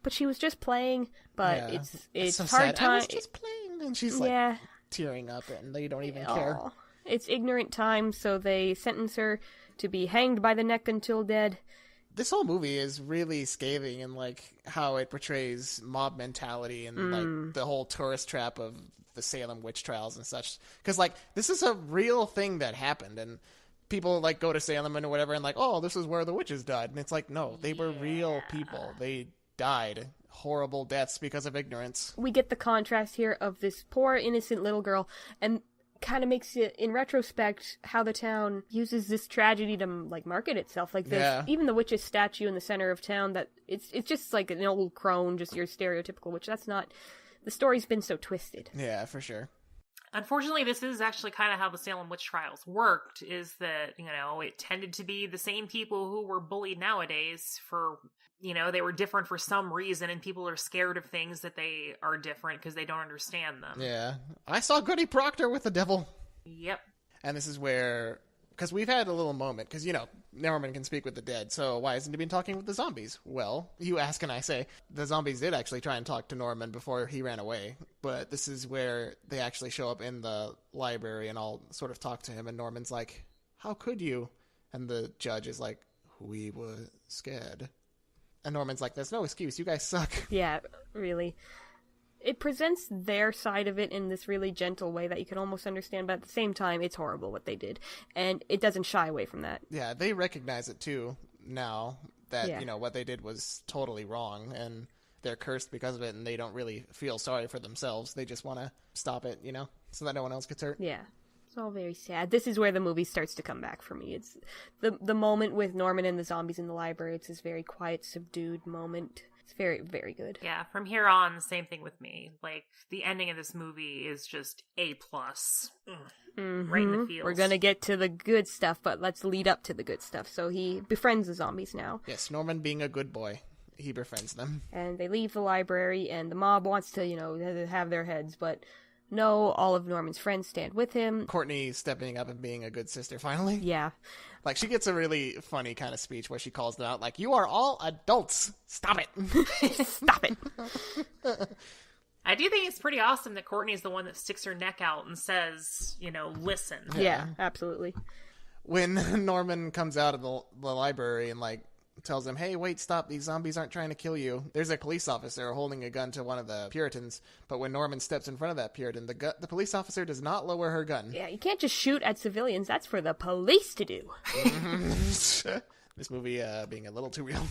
But she was just playing, but it's so hard sad. time. I was just playing. And she's, like, tearing up, and they don't even care. It's ignorant times, so they sentence her to be hanged by the neck until dead. This whole movie is really scathing in, like, how it portrays mob mentality and, like, the whole tourist trap of the Salem witch trials and such. Because, like, this is a real thing that happened, and people, like, go to Salem and whatever, and, like, oh, this is where the witches died. And it's like, no, they were real people. They died horrible deaths because of ignorance. We get the contrast here of this poor, innocent little girl, and kind of makes it, in retrospect, how the town uses this tragedy to like market itself. Like there's even the witch's statue in the center of town that it's just like an old crone, just your stereotypical witch. That's not, the story's been so twisted. Yeah, for sure. Unfortunately, this is actually kind of how the Salem witch trials worked, is that, you know, it tended to be the same people who were bullied nowadays for, you know, they were different for some reason, and people are scared of things that they are different because they don't understand them. Yeah. I saw Goody Proctor with the devil. Yep. And this is where, because we've had a little moment, because, you know, Norman can speak with the dead, so why hasn't he been talking with the zombies? Well, you ask and I say, the zombies did actually try and talk to Norman before he ran away, but this is where they actually show up in the library and all sort of talk to him, and Norman's like, how could you? And the judge is like, we were scared. And Norman's like, there's no excuse, you guys suck. Yeah, really. It presents their side of it in this really gentle way that you can almost understand, but at the same time, it's horrible what they did. And it doesn't shy away from that. Yeah, they recognize it too now that, you know, what they did was totally wrong, and they're cursed because of it, and they don't really feel sorry for themselves. They just want to stop it, you know, so that no one else gets hurt. Yeah. It's all very sad. This is where the movie starts to come back for me. It's the moment with Norman and the zombies in the library. It's this very quiet, subdued moment. It's very, very good. Yeah, from here on, same thing with me. Like, the ending of this movie is just A+. Mm-hmm. Right in the feels. We're gonna get to the good stuff, but let's lead up to the good stuff. So he befriends the zombies now. Yes, Norman being a good boy. He befriends them. And they leave the library, and the mob wants to, you know, have their heads, but no, all of Norman's friends stand with him. Courtney stepping up and being a good sister, finally. Yeah. Like, she gets a really funny kind of speech where she calls them out, like, you are all adults. Stop it. Stop it. I do think it's pretty awesome that Courtney's the one that sticks her neck out and says, you know, listen. Yeah, absolutely. When Norman comes out of the library and, like, tells him, hey, wait, stop, these zombies aren't trying to kill you. There's a police officer holding a gun to one of the Puritans, but when Norman steps in front of that Puritan, the police officer does not lower her gun. Yeah, you can't just shoot at civilians. That's for the police to do. This movie being a little too real.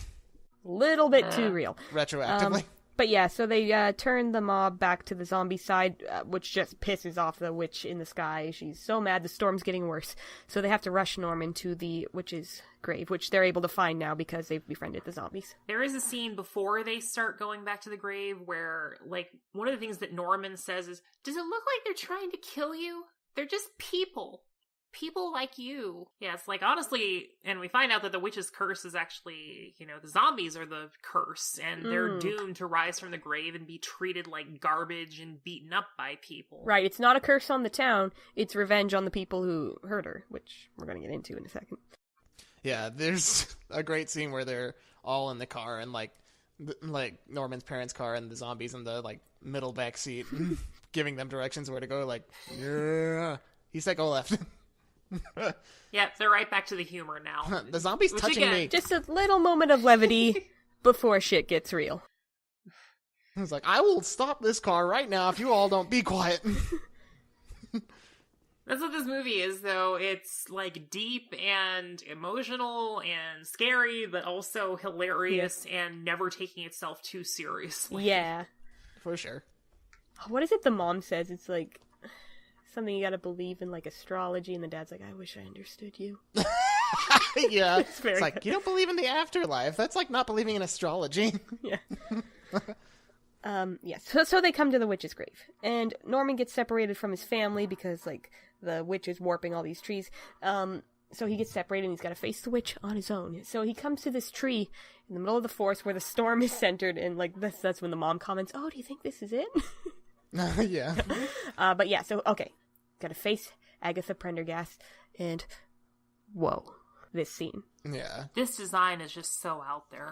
Little bit too real. Retroactively. But yeah, so they turn the mob back to the zombie side, which just pisses off the witch in the sky. She's so mad, the storm's getting worse. So they have to rush Norman to the witch's grave, which they're able to find now because they've befriended the zombies. There is a scene before they start going back to the grave where, like, one of the things that Norman says is, does it look like they're trying to kill you? They're just people. People like you. Yeah, it's like, honestly, and we find out that the witch's curse is actually, you know, the zombies are the curse, and they're doomed to rise from the grave and be treated like garbage and beaten up by people. Right, it's not a curse on the town, it's revenge on the people who hurt her, which we're going to get into in a second. Yeah, there's a great scene where they're all in the car, and, like Norman's parents' car, and the zombies in the, like, middle back seat, giving them directions where to go, like, yeah. He said go left. Yeah, they're right back to the humor now. The zombie's Which touching again, me. Just a little moment of levity before shit gets real. He's like, I will stop this car right now if you all don't be quiet. That's what this movie is, though. It's, like, deep and emotional and scary, but also hilarious and never taking itself too seriously. Yeah. For sure. What is it the mom says? It's like something you gotta believe in, like astrology, and the dad's like, I wish I understood you. Yeah. It's very like, good. you don't believe in the afterlife. That's like not believing in astrology. Yeah. Yes. So they come to the witch's grave, and Norman gets separated from his family because, like, the witch is warping all these trees. So he gets separated, and he's got to face the witch on his own. So he comes to this tree in the middle of the forest where the storm is centered, and, like, that's when the mom comments, oh, do you think this is it? Yeah. But yeah, so, okay. Gotta face Agatha Prendergast, and whoa, this scene. Yeah. This design is just so out there.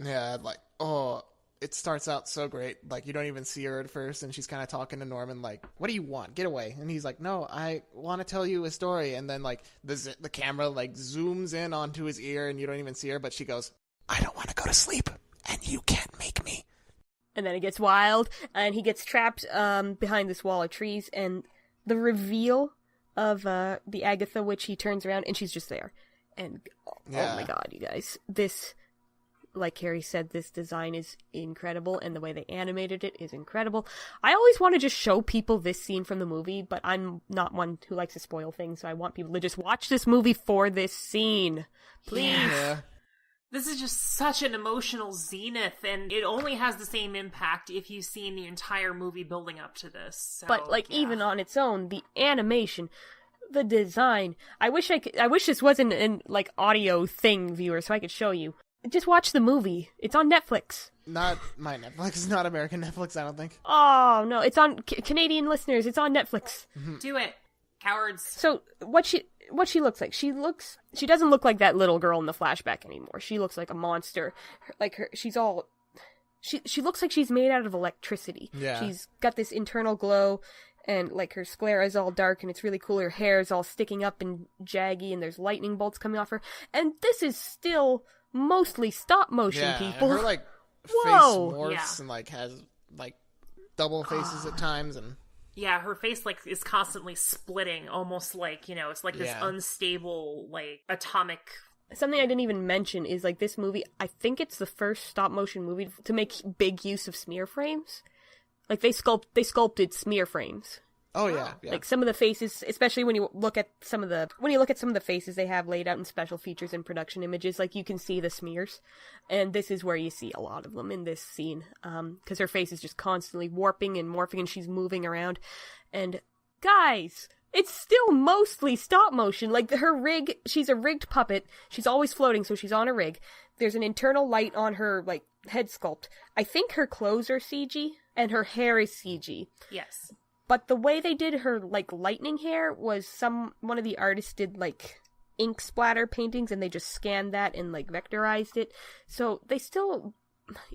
Yeah, like, oh, it starts out so great. Like, you don't even see her at first, and she's kind of talking to Norman, like, what do you want? Get away. And he's like, no, I want to tell you a story. And then, like, the camera, like, zooms in onto his ear, and you don't even see her, but she goes, I don't want to go to sleep, and you can't make me. And then it gets wild, and he gets trapped behind this wall of trees, and the reveal of the Agatha witch, he turns around, and she's just there. And, oh my god, you guys, this like Carrie said, this design is incredible, and the way they animated it is incredible. I always want to just show people this scene from the movie, but I'm not one who likes to spoil things, so I want people to just watch this movie for this scene. Please. Yeah. This is just such an emotional zenith, and it only has the same impact if you've seen the entire movie building up to this. So, But, like, even on its own, the animation, the design. I wish this wasn't an, like, audio thing, viewer, so I could show you. Just watch the movie. It's on Netflix. Not my Netflix, not American Netflix, I don't think. Oh, no, it's on Canadian listeners. It's on Netflix. Do it, cowards. So, what she looks like? She doesn't look like that little girl in the flashback anymore. She looks like a monster. She looks like she's made out of electricity. Yeah. She's got this internal glow, and, like, her sclera is all dark, and it's really cool. Her hair is all sticking up and jaggy, and there's lightning bolts coming off her. And this is still mostly stop motion, people. Her, like, Whoa. face morphs and, like, has, like, double faces at times, and... Yeah, her face, like, is constantly splitting, almost like, it's like this Yeah. unstable, like, atomic... Something I didn't even mention is, like, this movie, I think it's the first stop-motion movie to make big use of smear frames. Like, they sculpted smear frames. Oh, yeah. Like, some of the faces, especially when you look at some of the faces they have laid out in special features and production images, like, you can see the smears. And this is where you see a lot of them in this scene. Because her face is just constantly warping and morphing, and she's moving around. And, guys, it's still mostly stop motion. Like, her rig, she's a rigged puppet. She's always floating, so she's on a rig. There's an internal light on her, like, head sculpt. I think her clothes are CG, and her hair is CG. Yes. But the way they did her, like, lightning hair was one of the artists did, like, ink splatter paintings, and they just scanned that and, like, vectorized it. So they still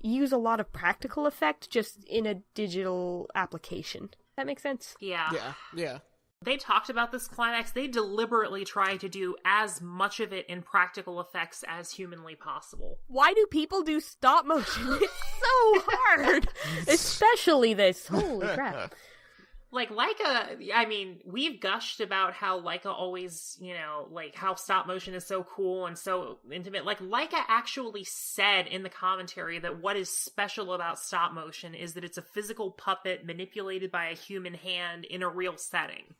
use a lot of practical effect, just in a digital application. That makes sense? Yeah. Yeah. They talked about this climax. They deliberately try to do as much of it in practical effects as humanly possible. Why do people do stop motion? It's so hard! Especially this. Holy crap. Like, Laika, I mean, we've gushed about how Laika always, like, how stop motion is so cool and so intimate. Like, Laika actually said in the commentary that what is special about stop motion is that it's a physical puppet manipulated by a human hand in a real setting.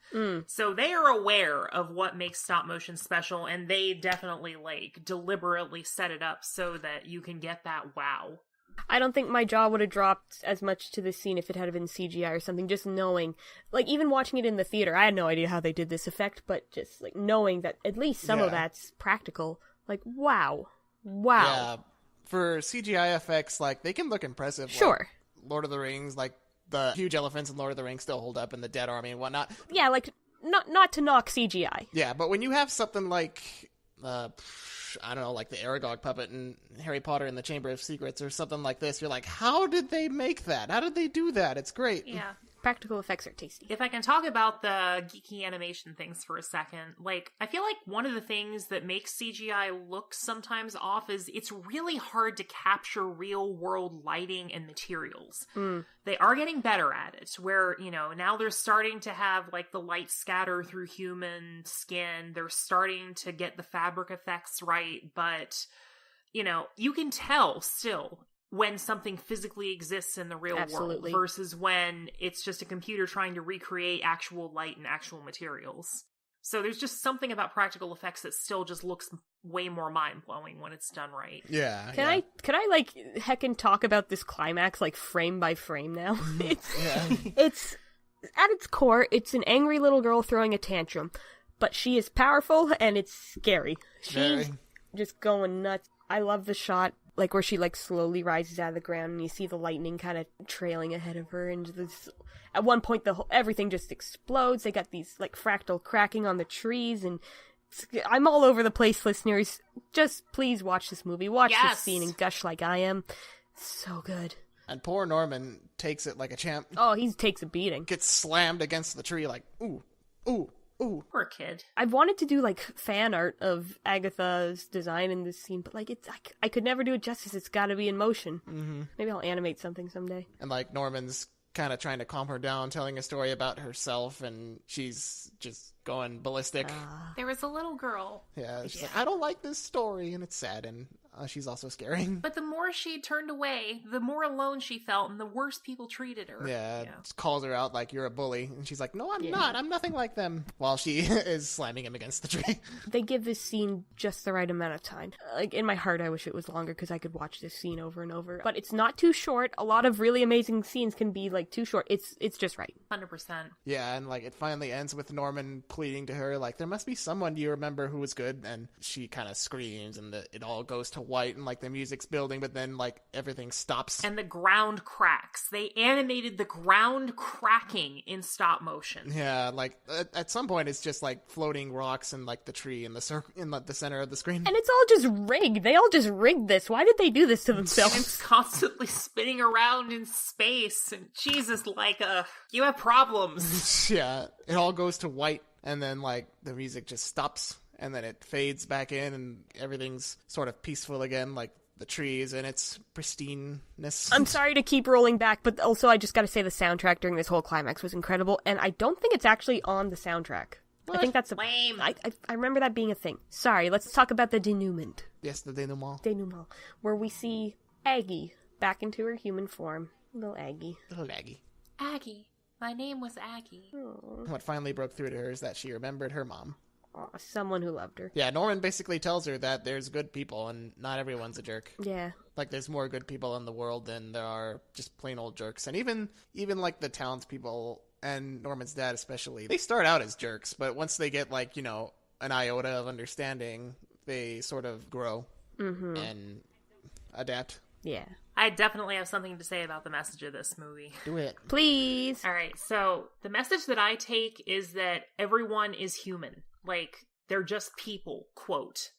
So they are aware of what makes stop motion special, and they definitely, like, deliberately set it up so that you can get that wow. I don't think my jaw would have dropped as much to this scene if it had been CGI or something, just knowing, like, even watching it in the theater, I had no idea how they did this effect, but just, like, knowing that at least some of that's practical, like, wow. Yeah, for CGI effects, like, they can look impressive. Sure. Like Lord of the Rings, like, the huge elephants in Lord of the Rings still hold up in the Dead Army and whatnot. Yeah, like, not to knock CGI. Yeah, but when you have something like, I don't know, like the Aragog puppet in Harry Potter and the Chamber of Secrets or something like this, you're like, how did they make that? How did they do that? It's great. Yeah. Practical effects are tasty. If I can talk about the geeky animation things for a second, like, I feel like one of the things that makes CGI look sometimes off is it's really hard to capture real world lighting and materials. They are getting better at it, where, now they're starting to have, like, the light scatter through human skin. They're starting to get the fabric effects right, but, you can tell still when something physically exists in the real world versus when it's just a computer trying to recreate actual light and actual materials. So there's just something about practical effects that still just looks way more mind-blowing when it's done right. Yeah. Can I like heckin' talk about this climax like frame by frame now? It's at its core, it's an angry little girl throwing a tantrum, but she is powerful and it's scary. She's just going nuts. I love the shot, like, where she, like, slowly rises out of the ground, and you see the lightning kind of trailing ahead of her, and at one point, everything just explodes. They got these, like, fractal cracking on the trees, and I'm all over the place, listeners. Just please watch this movie. Watch this scene and gush like I am. So good. And poor Norman takes it like a champ. Oh, he takes a beating. Gets slammed against the tree like, ooh, ooh, ooh. Poor kid. I've wanted to do, like, fan art of Agatha's design in this scene, but, like, I could never do it justice. It's gotta be in motion. Mm-hmm. Maybe I'll animate something someday. And, like, Norman's kind of trying to calm her down, telling a story about herself, and she's just going ballistic. There was a little girl. Yeah, she's like, I don't like this story, and it's sad, and she's also scaring. But the more she turned away, the more alone she felt, and the worse people treated her. Yeah. Just calls her out like, you're a bully. And she's like, no, I'm not. I'm nothing like them. While she is slamming him against the tree. They give this scene just the right amount of time. Like, in my heart, I wish it was longer because I could watch this scene over and over. But it's not too short. A lot of really amazing scenes can be, like, too short. It's just right. 100%. Yeah, and, like, it finally ends with Norman pleading to her, like, there must be someone you remember who was good. And she kind of screams, and it all goes to white, and, like, the music's building, but then, like, everything stops. And the ground cracks. They animated the ground cracking in stop motion. Yeah, like, at some point, it's just, like, floating rocks and, like, the tree in the center of the screen. And it's all just rigged. They all just rigged this. Why did they do this to themselves? It's constantly spinning around in space. And Jesus, Laika, you have problems. Yeah, it all goes to white, and then, like, the music just stops, and then it fades back in, and everything's sort of peaceful again, like the trees and its pristineness. I'm sorry to keep rolling back, but also I just gotta say the soundtrack during this whole climax was incredible, and I don't think it's actually on the soundtrack. What? I think that's Lame. I remember that being a thing. Sorry, let's talk about the denouement. Yes, the denouement. Denouement, where we see Aggie back into her human form. Little Aggie. Little Aggie. Aggie. My name was Aggie. Aww. What finally broke through to her is that she remembered her mom. Aw, someone who loved her. Yeah, Norman basically tells her that there's good people and not everyone's a jerk. Yeah. Like, there's more good people in the world than there are just plain old jerks. And even like, the townspeople and Norman's dad especially, they start out as jerks, but once they get, like, you know, an iota of understanding, they sort of grow and adapt. Yeah. I definitely have something to say about the message of this movie. Do it. Please. All right, so the message that I take is that everyone is human. Like, they're just people, quote.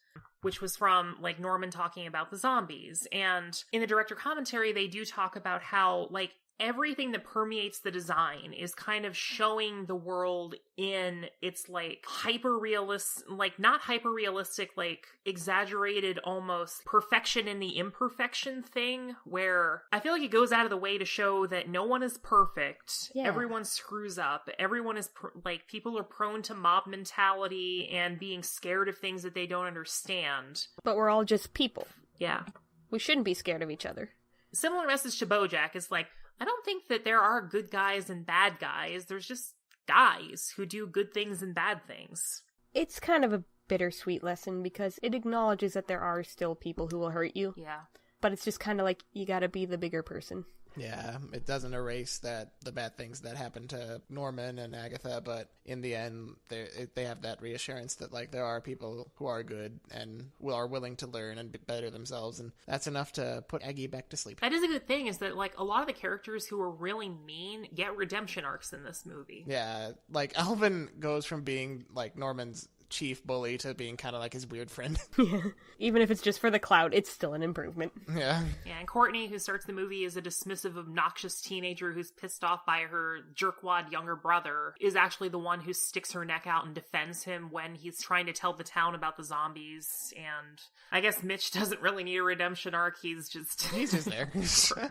Which was from, like, Norman talking about the zombies. And in the director commentary, they do talk about how, like, everything that permeates the design is kind of showing the world in its, like, hyper-realistic, like, not hyper-realistic, like, exaggerated almost perfection in the imperfection thing, where I feel like it goes out of the way to show that no one is perfect, everyone screws up, everyone is, like, people are prone to mob mentality and being scared of things that they don't understand. But we're all just people. Yeah. We shouldn't be scared of each other. Similar message to BoJack is like, I don't think that there are good guys and bad guys. There's just guys who do good things and bad things. It's kind of a bittersweet lesson because it acknowledges that there are still people who will hurt you. Yeah. But it's just kind of like, you gotta be the bigger person. Yeah, it doesn't erase the bad things that happened to Norman and Agatha, but in the end, they have that reassurance that, like, there are people who are good and are willing to learn and better themselves, and that's enough to put Aggie back to sleep. That is a good thing, is that, like, a lot of the characters who are really mean get redemption arcs in this movie. Yeah, like, Alvin goes from being, like, Norman's chief bully to being kind of like his weird friend. Yeah. Even if it's just for the clout, it's still an improvement. Yeah. Yeah, and Courtney, who starts the movie as a dismissive, obnoxious teenager who's pissed off by her jerkwad younger brother, is actually the one who sticks her neck out and defends him when he's trying to tell the town about the zombies. And I guess Mitch doesn't really need a redemption arc. He's just there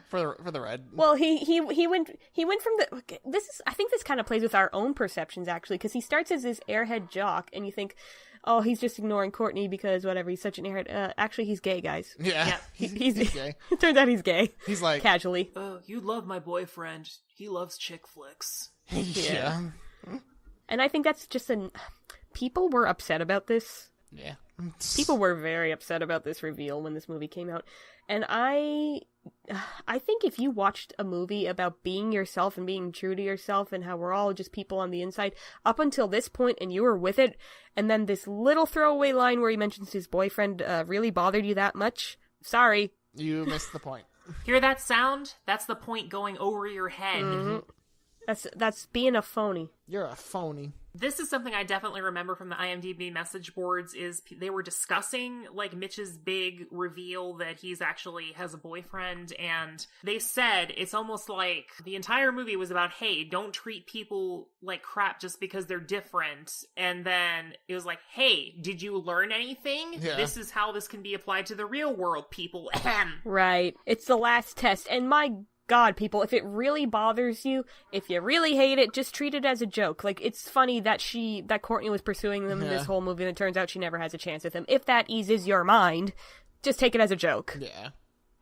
for the red. Well, he went from the, this is, I think this kind of plays with our own perceptions actually, because he starts as this airhead jock, and you think, oh, he's just ignoring Courtney because whatever, he's such an airhead. Actually, he's gay, guys. Yeah. He's gay. It turns out he's gay. He's like, casually. Oh, you love my boyfriend. He loves chick flicks. Yeah. And I think that's just people were upset about this. Yeah. People were very upset about this reveal when this movie came out. And I think if you watched a movie about being yourself and being true to yourself and how we're all just people on the inside up until this point and you were with it, and then this little throwaway line where he mentions his boyfriend really bothered you that much, sorry. You missed the point. Hear that sound? That's the point going over your head. Mm-hmm. That's being a phony. You're a phony. This is something I definitely remember from the IMDb message boards, is they were discussing, like, Mitch's big reveal that he's actually has a boyfriend, and they said it's almost like the entire movie was about, hey, don't treat people like crap just because they're different, and then it was like, hey, did you learn anything? Yeah. This is how this can be applied to the real world, people. Right. It's the last test, and my God, people, if it really bothers you, if you really hate it, just treat it as a joke. Like, it's funny that Courtney was pursuing them in this whole movie, and it turns out she never has a chance with him. If that eases your mind, just take it as a joke. Yeah.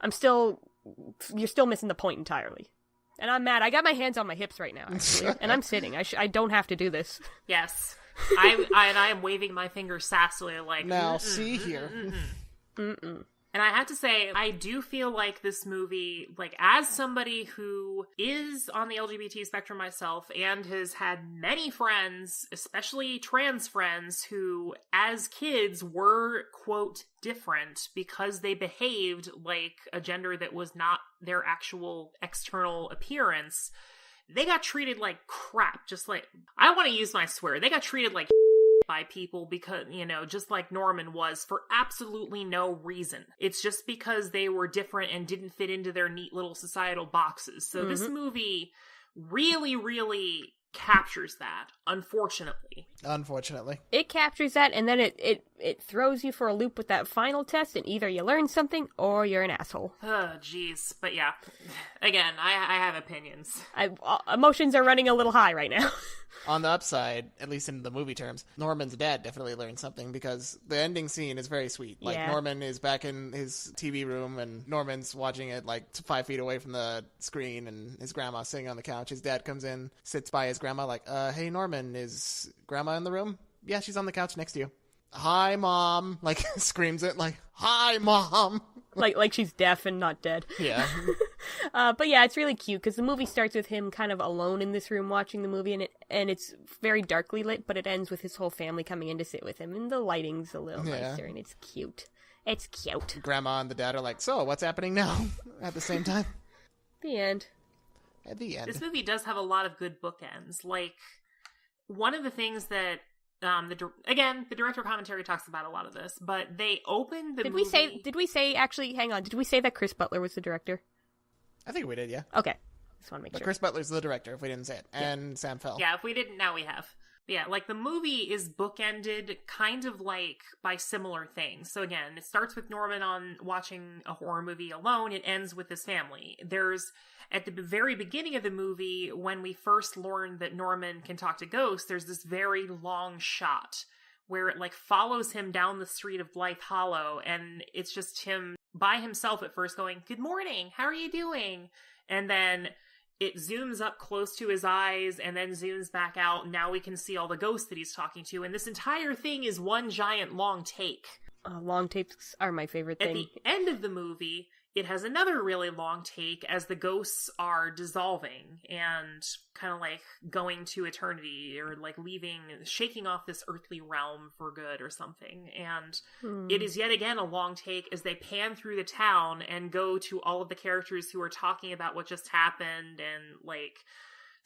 You're still missing the point entirely. And I'm mad. I got my hands on my hips right now, actually. And I'm sitting. I don't have to do this. Yes. I am waving my finger sassily like... Now, see here. And I have to say, I do feel like this movie, like, as somebody who is on the LGBT spectrum myself and has had many friends, especially trans friends, who, as kids, were, quote, different because they behaved like a gender that was not their actual external appearance, they got treated like crap. Just like, I want to use my swear, they got treated like by people because, just like Norman was, for absolutely no reason. It's just because they were different and didn't fit into their neat little societal boxes. So this movie really, really captures that, unfortunately. It captures that, and then it throws you for a loop with that final test, and either you learn something or you're an asshole. Oh, jeez. But yeah, again, I have opinions. Emotions are running a little high right now. On the upside, at least in the movie terms, Norman's dad definitely learned something because the ending scene is very sweet. Like, Norman is back in his TV room and Norman's watching it like 5 feet away from the screen, and his grandma's sitting on the couch. His dad comes in, sits by his grandma like, hey, Norman, is grandma in the room? Yeah, she's on the couch next to you. Hi, Mom. Like, screams it like, hi, Mom. like she's deaf and not dead. Yeah. But yeah, it's really cute because the movie starts with him kind of alone in this room watching the movie, and it's very darkly lit, but it ends with his whole family coming in to sit with him, and the lighting's a little nicer, and it's cute. It's cute. Grandma and the dad are like, so what's happening now? At the same time. The end. At the end. This movie does have a lot of good bookends. Like, one of the things that the director commentary talks about a lot of this, but they opened the movie... Did we say, actually, hang on, did we say that Chris Butler was the director? I think we did, yeah. Okay. Just want to make but sure. Chris Butler's the director, if we didn't say it. And Sam Fell. Yeah, if we didn't, now we have. Yeah, like, the movie is bookended kind of like by similar things. So again, it starts with Norman on watching a horror movie alone. It ends with his family. There's, at the very beginning of the movie, when we first learn that Norman can talk to ghosts, there's this very long shot where it, like, follows him down the street of Blythe Hollow, and it's just him by himself at first going, "Good morning, how are you doing?" And then it zooms up close to his eyes and then zooms back out. And now we can see all the ghosts that he's talking to. And this entire thing is one giant long take. Long takes are my favorite thing. At the end of the movie, it has another really long take as the ghosts are dissolving and kind of like going to eternity or like leaving, shaking off this earthly realm for good or something. And it is yet again a long take as they pan through the town and go to all of the characters who are talking about what just happened. And like,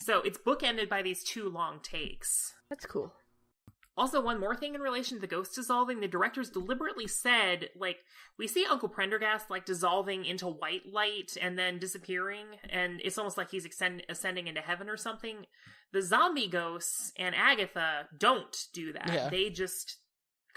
so it's bookended by these two long takes. That's cool. Also, one more thing in relation to the ghost dissolving, the directors deliberately said, like, we see Uncle Prendergast, like, dissolving into white light and then disappearing, and it's almost like he's ascending into heaven or something. The zombie ghosts and Agatha don't do that. Yeah. They just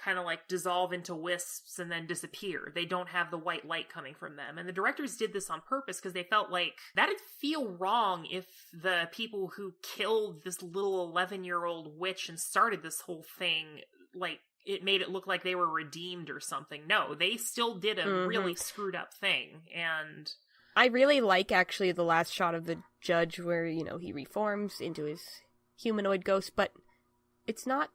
kind of, like, dissolve into wisps and then disappear. They don't have the white light coming from them. And the directors did this on purpose because they felt like that'd feel wrong if the people who killed this little 11-year-old witch and started this whole thing, like, it made it look like they were redeemed or something. No, they still did a really screwed up thing. And I really like, actually, the last shot of the judge where, you know, he reforms into his humanoid ghost, but it's not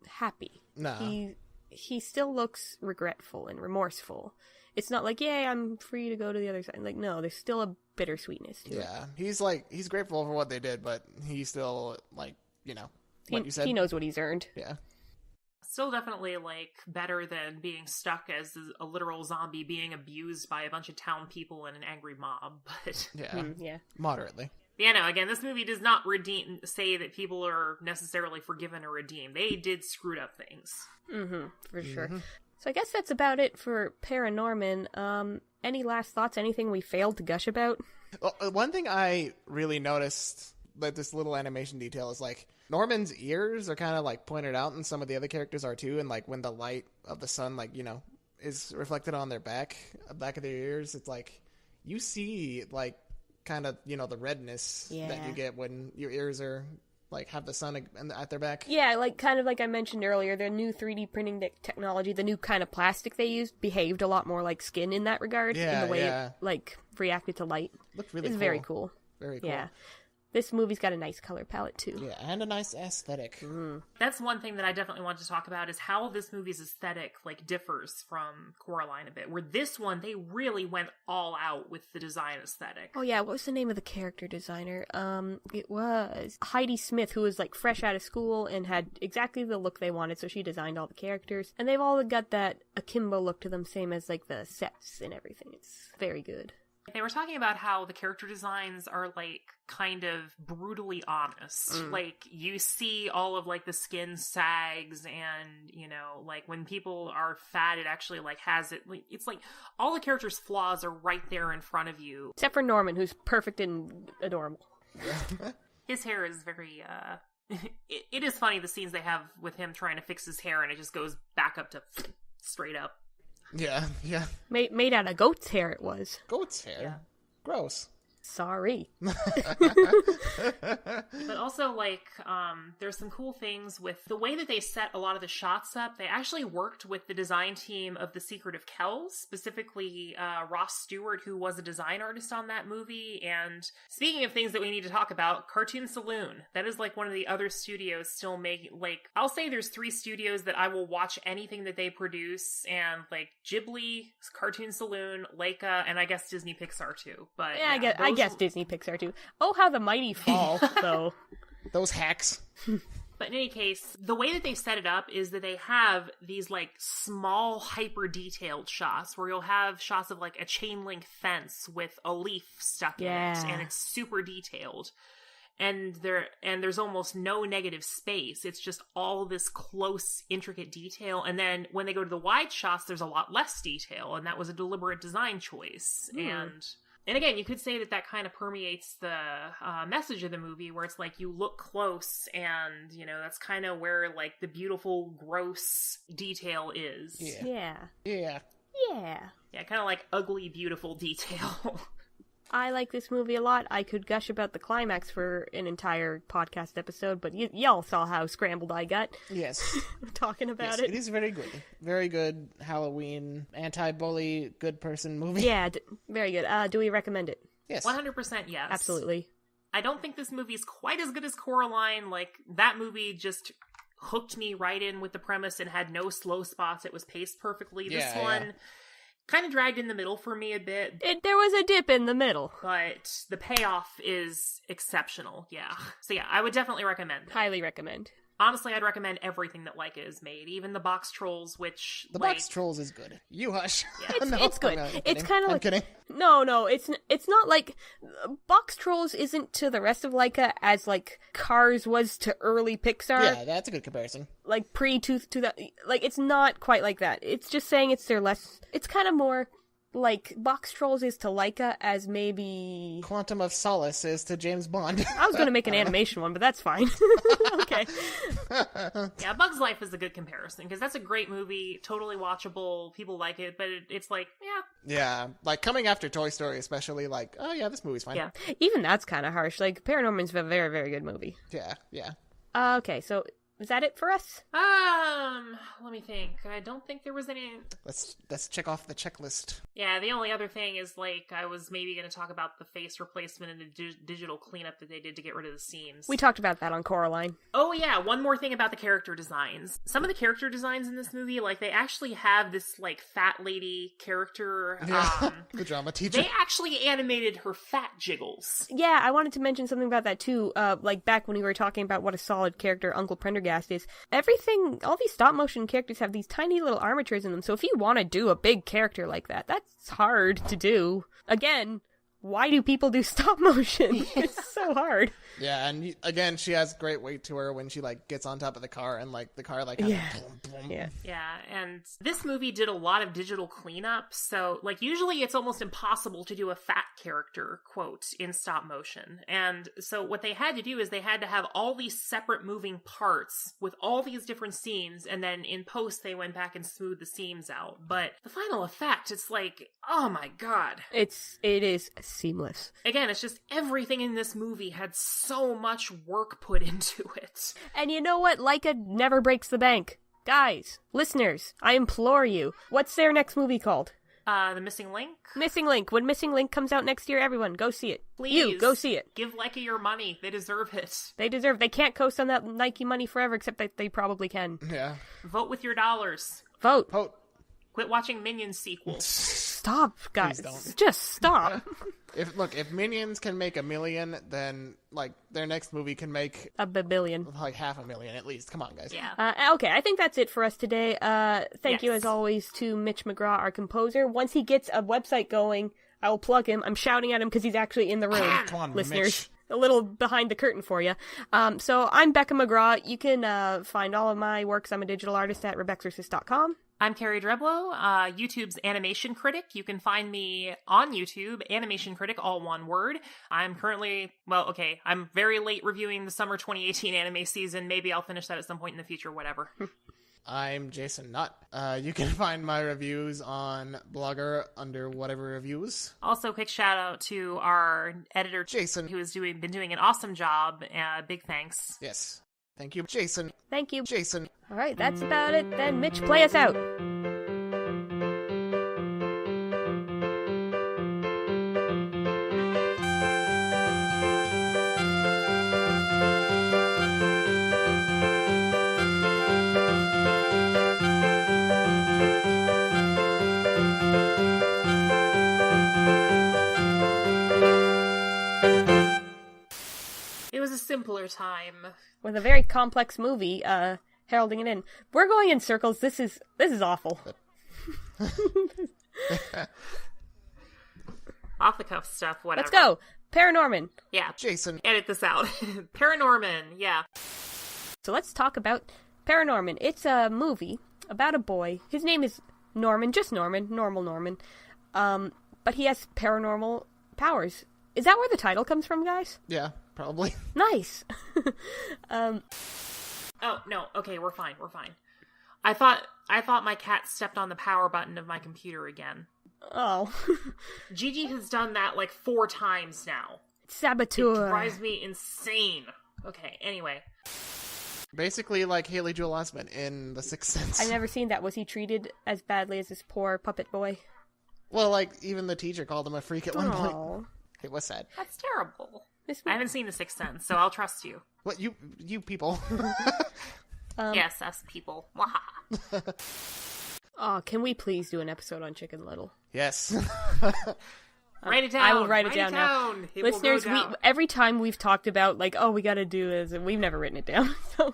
happy. No. He still looks regretful and remorseful. It's not like, yay, I'm free to go to the other side. Like, no, there's still a bittersweetness to it. Yeah, he's grateful for what they did, but he's still, like, you know, what you said. He knows what he's earned. Yeah. Still definitely, like, better than being stuck as a literal zombie being abused by a bunch of town people and an angry mob, but... Yeah. Moderately. Yeah, no, again, this movie does not say that people are necessarily forgiven or redeemed. They did screwed up things. For sure. So I guess that's about it for ParaNorman. Any last thoughts? Anything we failed to gush about? Well, one thing I really noticed, that this little animation detail is, like, Norman's ears are kind of, like, pointed out, and some of the other characters are too, and, like, when the light of the sun, like, you know, is reflected on their back of their ears, it's like, you see, like, kind of, you know, the redness that you get when your ears are like have the sun at their back. Yeah, like kind of like I mentioned earlier, the new 3D printing technology, the new kind of plastic they used, behaved a lot more like skin in that regard. Yeah, in the way yeah. it like reacted to light. Looked really It's cool. very cool. Very cool. Yeah. This movie's got a nice color palette, too. Yeah, and a nice aesthetic. That's one thing that I definitely want to talk about is how this movie's aesthetic like differs from Coraline a bit. Where this one, they really went all out with the design aesthetic. Oh yeah, what was the name of the character designer? It was Heidi Smith, who was like fresh out of school and had exactly the look they wanted, so she designed all the characters. And they've all got that akimbo look to them, same as like the sets and everything. It's very good. They were talking about how the character designs are like kind of brutally honest. Like you see all of like the skin sags and, you know, like when people are fat, it actually like has it. It's like all the characters' flaws are right there in front of you. Except for Norman, who's perfect and adorable. His hair is very, it is funny the scenes they have with him trying to fix his hair and it just goes back up to straight up. Yeah. Made out of goat's hair it was. Goat's hair? Yeah. Gross. Sorry. But also, like, there's some cool things with the way that they set a lot of the shots up. They actually worked with the design team of The Secret of Kells, specifically Ross Stewart, who was a design artist on that movie. And speaking of things that we need to talk about, Cartoon Saloon. That is, like, one of the other studios still making, like, I'll say there's 3 studios that I will watch anything that they produce, and, like, Ghibli, Cartoon Saloon, Laika, and I guess Disney Pixar, too. But Yeah, I guess Disney Pixar too. Oh, how the mighty fall, though. Those hacks. But in any case, the way that they set it up is that they have these like small hyper detailed shots where you'll have shots of like a chain link fence with a leaf stuck in it, and it's super detailed. And there's almost no negative space. It's just all this close, intricate detail. And then when they go to the wide shots, there's a lot less detail, and that was a deliberate design choice. And again, you could say that kind of permeates the message of the movie, where it's like you look close and, you know, that's kind of where, like, the beautiful, gross detail is. Yeah. Yeah, kind of like ugly, beautiful detail. I like this movie a lot. I could gush about the climax for an entire podcast episode, but y'all saw how scrambled I got. Yes. Talking about yes, it is very good. Very good Halloween, anti-bully, good person movie. Yeah, very good. Do we recommend it? Yes. 100% yes. Absolutely. I don't think this movie is quite as good as Coraline. Like, that movie just hooked me right in with the premise and had no slow spots. It was paced perfectly. This one kind of dragged in the middle for me a bit. There was a dip in the middle. But the payoff is exceptional, yeah. So yeah, I would definitely recommend it. Highly recommend. Honestly, I'd recommend everything that Laika has made, even the Box Trolls, which... The Box Trolls is good. You hush. Yeah. It's good. It's kind of I'm like... kidding. No, it's not like... Box Trolls isn't to the rest of Laika as, like, Cars was to early Pixar. Yeah, that's a good comparison. Like, to that... Like, it's not quite like that. It's just saying it's their less... It's kind of more... Like, Box Trolls is to Laika as maybe... Quantum of Solace is to James Bond. I was going to make an animation one, but that's fine. Okay. Yeah, Bug's Life is a good comparison, because that's a great movie, totally watchable, people like it, but it's like, Yeah, like, coming after Toy Story especially, like, oh yeah, this movie's fine. Yeah. Even that's kind of harsh. Like, ParaNorman's a very, very good movie. Yeah. Okay, so... Is that it for us? Let me think. I don't think there was any... Let's check off the checklist. Yeah, the only other thing is, like, I was maybe going to talk about the face replacement and the digital cleanup that they did to get rid of the seams. We talked about that on Coraline. Oh, yeah, one more thing about the character designs. Some of the character designs in this movie, like, they actually have this, like, fat lady character. Yeah, the drama teacher. They actually animated her fat jiggles. Yeah, I wanted to mention something about that, too. Like, back when we were talking about what a solid character Uncle Prendergast is, everything, all these stop-motion characters have these tiny little armatures in them, so if you want to do a big character like that, that's hard to do. Again, why do people do stop-motion? It's so hard. Yeah, and again, she has great weight to her when she, like, gets on top of the car, and, like, the car, like, boom, boom. Yeah, and this movie did a lot of digital cleanup, so, like, usually it's almost impossible to do a fat character, quote, in stop motion. And so what they had to do is they had to have all these separate moving parts with all these different scenes, and then in post they went back and smoothed the seams out. But the final effect, it's like, oh my god. It is seamless. Again, it's just everything in this movie had so much work put into it. And you know what? Laika never breaks the bank. Guys, listeners, I implore you. What's their next movie called? The Missing Link? Missing Link. When Missing Link comes out next year, everyone, go see it. Please. You, go see it. Give Laika your money. They deserve it. They can't coast on that Nike money forever, except that they probably can. Yeah. Vote with your dollars. Vote. Quit watching Minions sequels. Stop, guys. Please don't. Just stop. If Minions can make $1 million, then like their next movie can make A billion. like $500,000 at least. Come on, guys. Yeah. Okay, I think that's it for us today. Thank you as always to Mitch McGraw, our composer. Once he gets a website going, I will plug him. I'm shouting at him because he's actually in the room. Come on, listeners. Mitch. A little behind the curtain for you. So I'm Becca McGraw. You can find all of my works. I'm a digital artist at rebexorcist.com. I'm Carrie Dreblow, YouTube's animation critic. You can find me on YouTube, Animation Critic, all one word. I'm currently, I'm very late reviewing the summer 2018 anime season. Maybe I'll finish that at some point in the future, whatever. I'm Jason Nutt. You can find my reviews on Blogger under whatever reviews. Also, quick shout out to our editor, Jason, who has been doing an awesome job. Big thanks. Yes. Thank you, Jason. Thank you. Jason. All right, that's about it then. Mitch, play us out. It was a simpler time. With a very complex movie, heralding it in. We're going in circles. This is awful. Off the cuff stuff, whatever. Let's go. ParaNorman. Yeah. Jason. Edit this out. ParaNorman, yeah. So let's talk about ParaNorman. It's a movie about a boy. His name is Norman, just Norman, normal Norman. But he has paranormal powers. Is that where the title comes from, guys? Yeah, probably. Nice. Oh, no. Okay, we're fine. I thought my cat stepped on the power button of my computer again. Oh. Gigi has done that like 4 times now. Saboteur. It drives me insane. Okay, anyway. Basically like Haley Joel Osment in The Sixth Sense. I've never seen that. Was he treated as badly as this poor puppet boy? Well, like, even the teacher called him a freak at one point. Oh. It was sad. That's terrible. This I haven't seen The Sixth Sense, so I'll trust you. What, you people? Yes, us people. Waha. Oh, can we please do an episode on Chicken Little? Yes. Write it down. I will write it down now. It Listeners, will go down. every time we've talked about, like, we gotta do this, we've never written it down. So,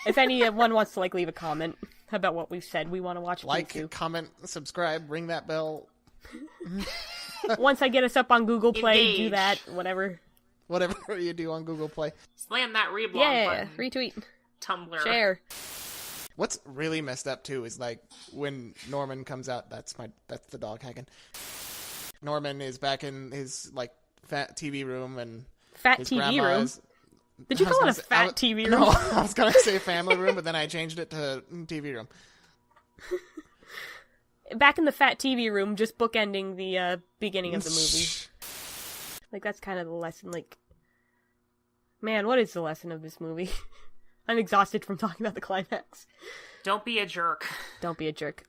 if anyone wants to, like, leave a comment about what we've said, we want to watch. Like, comment, subscribe, ring that bell. Once I get us up on Google Play, Engage. do that, whatever. Whatever you do on Google Play. Slam that reblog Yeah, button. retweet, Tumblr. share. What's really messed up too is like when Norman comes out. That's the dog hacking. Norman is back in his like fat TV room and Fat his TV grandma room? is- Did you I was call it gonna a say- fat TV room? No, I was gonna say family room, but then I changed it to TV room. Back in the fat TV room, just bookending the beginning of the movie. Like, that's kind of the lesson, like... Man, what is the lesson of this movie? I'm exhausted from talking about the climax. Don't be a jerk. Don't be a jerk.